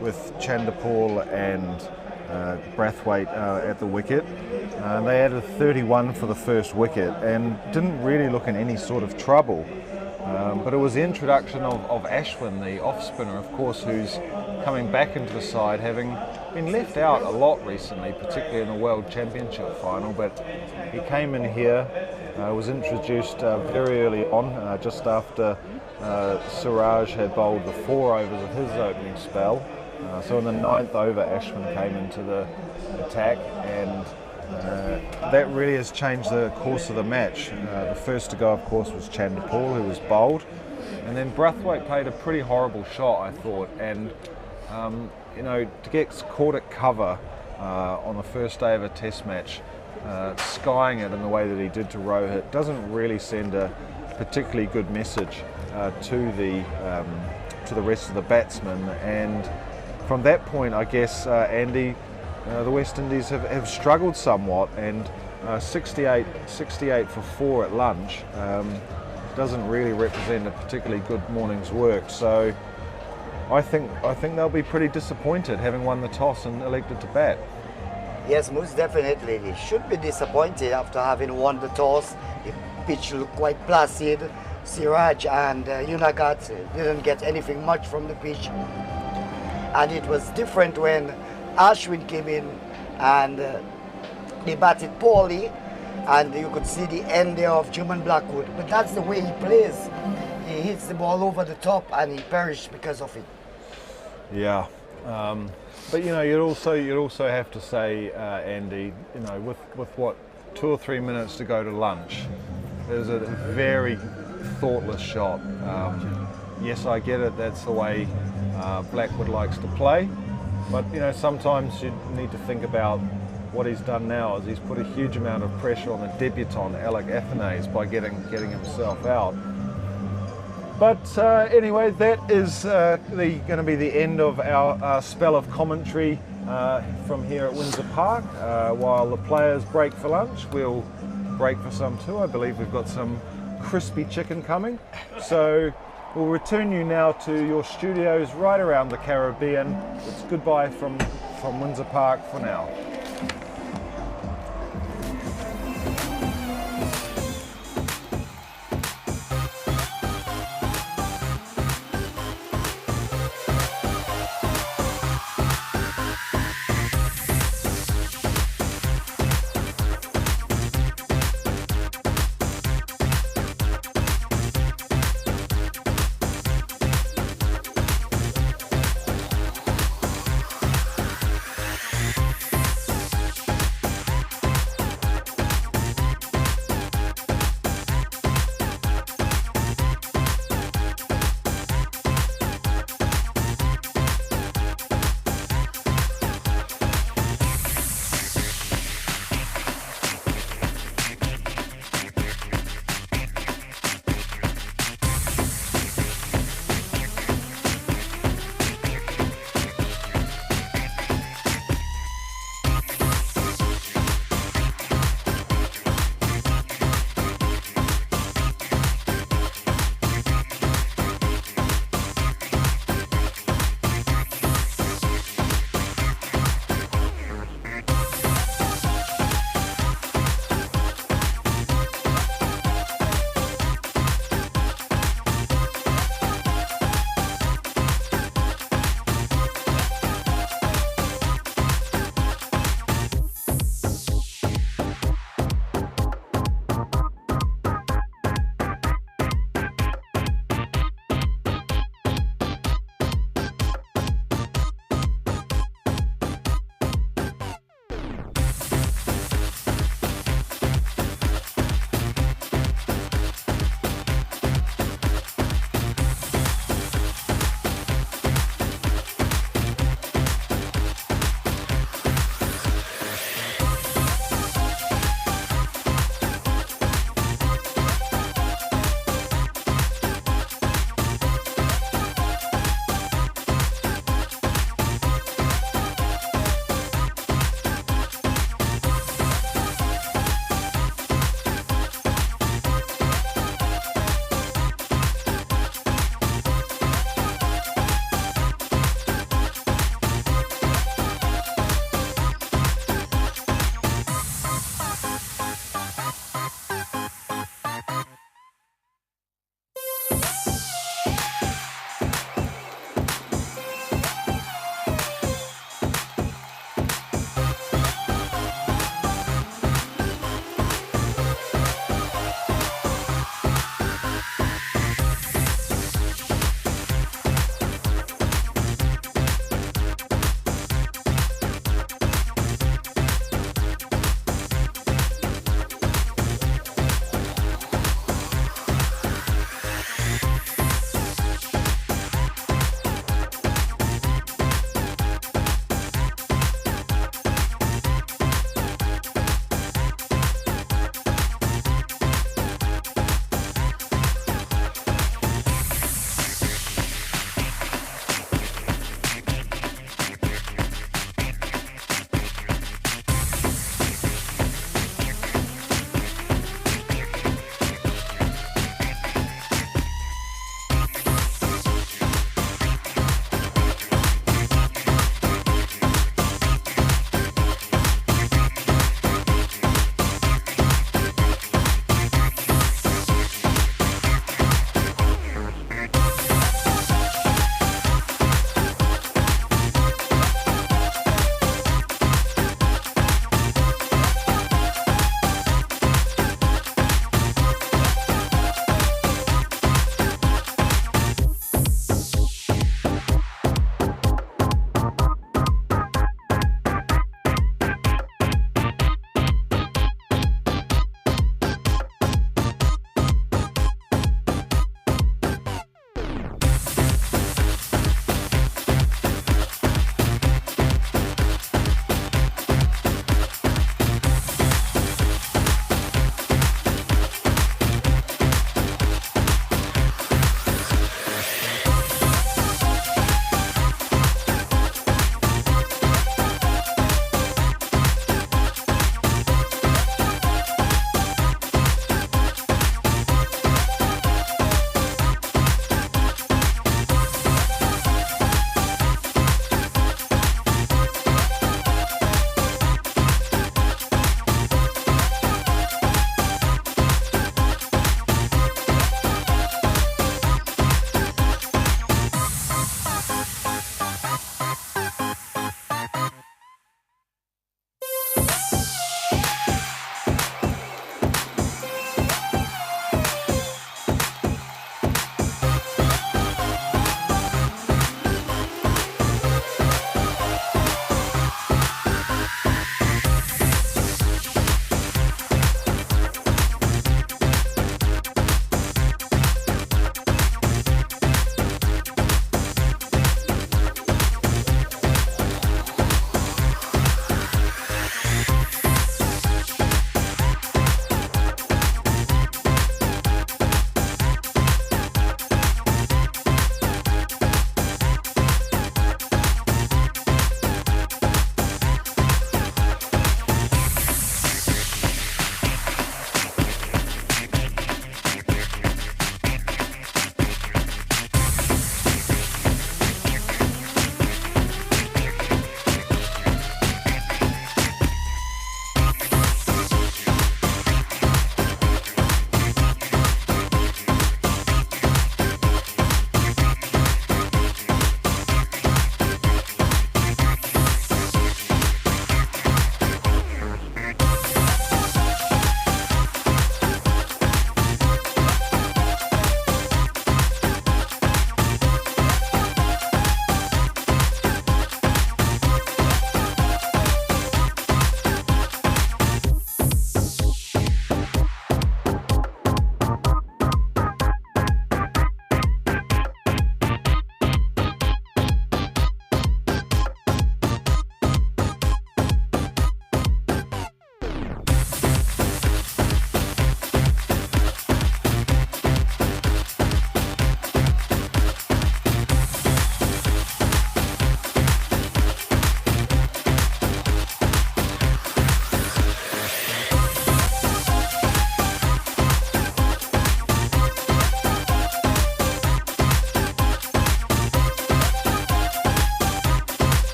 Speaker 4: with Chanderpaul and Brathwaite at the wicket. They added 31 for the first wicket and didn't really look in any sort of trouble. But it was the introduction of Ashwin, the off-spinner, of course, who's coming back into the side, having been left out a lot recently, particularly in the World Championship final. But he came in here, was introduced very early on, just after Siraj had bowled the 4 overs of his opening spell. So in the 9th over, Ashwin came into the attack, and that really has changed the course of the match. The first to go, of course, was Chanderpaul, who was bowled, and then Brathwaite played a pretty horrible shot, I thought. And you know, to get caught at cover on the first day of a Test match, skying it in the way that he did to Rohit, doesn't really send a particularly good message to the rest of the batsmen. And from that point, I guess, Andy, the West Indies have struggled somewhat, and 68 for 4 at lunch doesn't really represent a particularly good morning's work. So I think they'll be pretty disappointed, having won the toss and elected to bat.
Speaker 2: Yes, most definitely. They should be disappointed after having won the toss. The pitch looked quite placid. Siraj and Yunagat didn't get anything much from the pitch. And it was different when Ashwin came in and they batted poorly, and you could see the end there of German Blackwood. But that's the way he plays. He hits the ball over the top and he perished because of it.
Speaker 4: Yeah, but you know, you'd also have to say, Andy, you know, with what, 2 or 3 minutes to go to lunch, there's a very thoughtless shot. Yes, I get it. That's the way Blackwood likes to play. But you know, sometimes you need to think about what he's done now. Is he's put a huge amount of pressure on the debutant Athanaze by getting himself out. But anyway, that is going to be the end of our spell of commentary from here at Windsor Park. While the players break for lunch, we'll break for some too. I believe we've got some crispy chicken coming. So we'll return you now to your studios right around the Caribbean. It's goodbye from Windsor Park for now.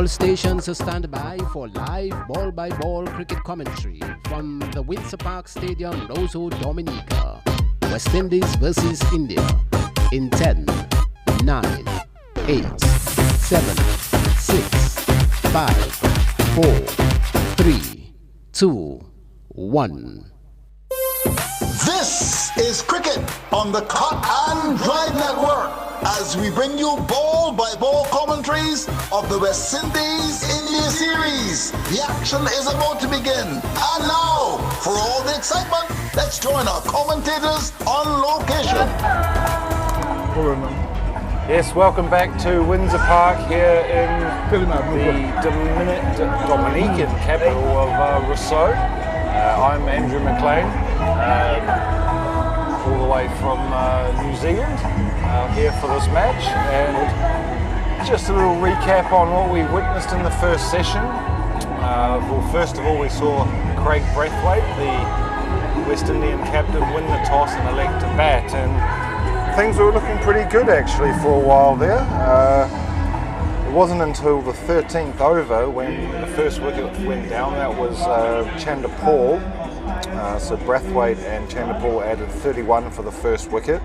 Speaker 6: All stations stand by for live ball-by-ball cricket commentary from the Windsor Park Stadium, Roseau, Dominica. West Indies versus India in 10, 9, 8, 7, 6, 5, 4, 3, 2, 1.
Speaker 7: This is Cricket on the Cut and Drive Network as we bring you ball-by-ball commentaries of the West Indies-India series. The action is about to begin. And now, for all the excitement, let's join our commentators on location.
Speaker 4: Yes, welcome back to Windsor Park here in the Dominican capital of Rousseau. I'm Andrew McLean, all the way from New Zealand, here for this match. And just a little recap on what we witnessed in the first session. Well, first of all, we saw Craig Brathwaite, the West Indian captain, win the toss and elect to bat. And things were looking pretty good actually for a while there. It wasn't until the 13th over when the first wicket went down. That was Chanderpaul. So Brathwaite and Chanderpaul added 31 for the first wicket.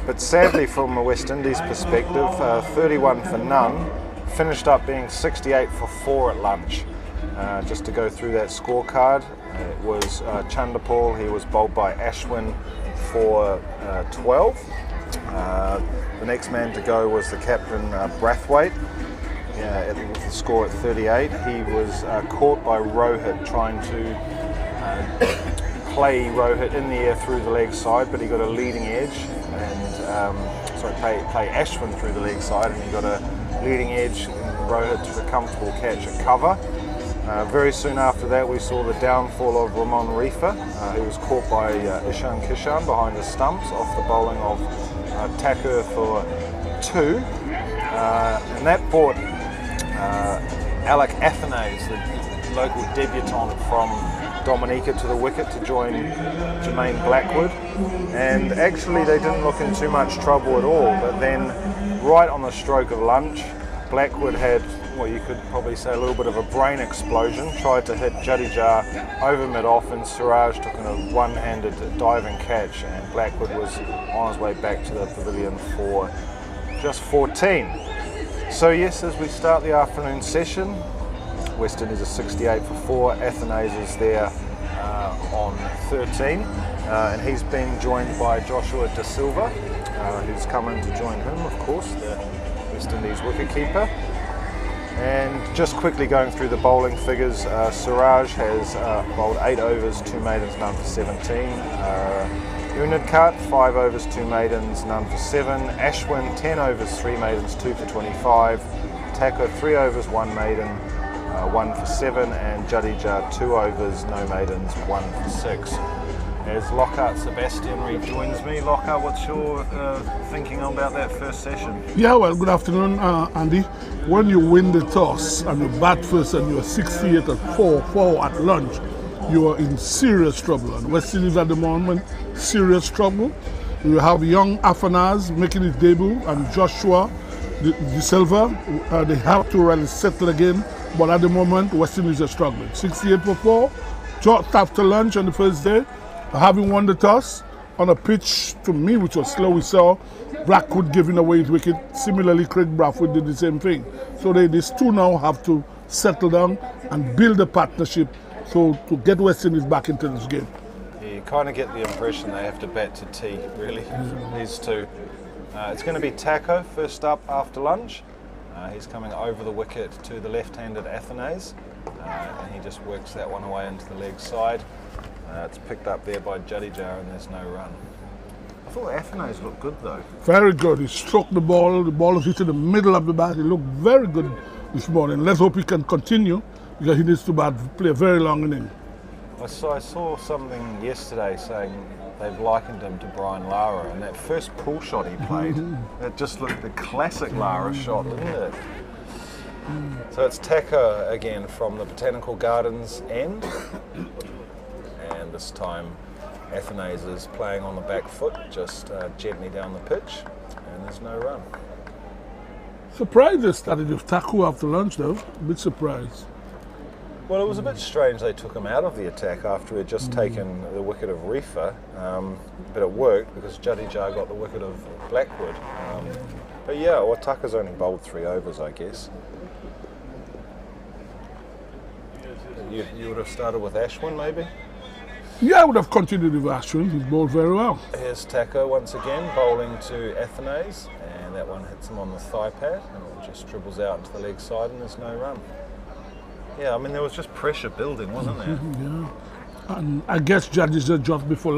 Speaker 4: But sadly, from a West Indies perspective, 31 for none finished up being 68 for 4 at lunch. Just to go through that scorecard, it was Chanderpaul. He was bowled by Ashwin for 12. The next man to go was the captain Brathwaite with the score at 38. He was caught by Rohit trying to play Rohit in the air through the leg side, but he got a leading edge and play Ashwin through the leg side, and he got a leading edge and Rohit took a comfortable catch at cover. Very soon after that we saw the downfall of Rainor Reifer, who was caught by Ishan Kishan behind the stumps off the bowling of Thakur for 2. And that brought Athanaze, the local debutant from Dominica, to the wicket to join Jermaine Blackwood. And actually they didn't look in too much trouble at all, but then right on the stroke of lunch, Blackwood had what you could probably say a little bit of a brain explosion, tried to hit Jadeja over mid-off, and Siraj took a one-handed diving catch, and Blackwood was on his way back to the pavilion for just 14. So yes, as we start the afternoon session, West Indies is 68 for 4, Athanaze is there on 13, and he's being joined by Joshua Da Silva, who's come in to join him, of course, the West Indies wicketkeeper. And just quickly going through the bowling figures, Siraj has bowled 8 overs, 2 maidens, none for 17. Unadkat, 5 overs, 2 maidens, none for 7. Ashwin, 10 overs, 3 maidens, 2 for 25. Thakur, 3 overs, 1 maiden, 1 for 7. And Jadeja, 2 overs, no maidens, 1 for 6. As Lockhart Sebastian rejoins me. Lockhart, what's your thinking about that first session?
Speaker 1: Yeah, well, good afternoon, Andy. When you win the toss and you bat first and you're 68 at 4 at lunch, you are in serious trouble. And West Indies at the moment, serious trouble. You have young Athanaze making his debut and Joshua Da Silva. They have to really settle again, but at the moment, West Indies are struggling. 68 for 4, just after lunch on the first day. Having won the toss on a pitch, to me, which was slow, we saw Blackwood giving away his wicket. Similarly, Craig Brathwaite did the same thing. So these two now have to settle down and build a partnership so to get West Indies back into this game.
Speaker 4: Yeah, you kind of get the impression they have to bat to tea, really, these two. It's going to be Thakur first up after lunch. He's coming over the wicket to the left-handed Athanaze, and he just works that one away into the leg side. It's picked up there by Jadeja and there's no run. I thought Athanaze looked good though.
Speaker 1: Very good. He struck the ball was hit in the middle of the bat. He looked very good this morning. Let's hope he can continue because he needs to play a very long inning.
Speaker 4: I saw something yesterday saying they've likened him to Brian Lara, and that first pull shot he played, it just looked the classic Lara shot, didn't it? So it's Thakur again from the Botanical Gardens end. And this time Athanaze is playing on the back foot, just gently down the pitch, and there's no run.
Speaker 1: Surprised they started with Thakur after lunch, though. A bit surprised.
Speaker 4: Well, it was a bit strange they took him out of the attack after he had just taken the wicket of Rifer, but it worked because Jadeja got the wicket of Blackwood. But yeah, well, Tucker's only bowled 3 overs, I guess. You would have started with Ashwin, maybe?
Speaker 1: Yeah, I would have continued with Ashwin. He's bowled very well.
Speaker 4: Here's Thakur once again, bowling to Athanaze, and that one hits him on the thigh pad, and it just dribbles out into the leg side, and there's no run. Yeah, I mean, there was just pressure building, wasn't there?
Speaker 1: Yeah. And I guess Jadeja just before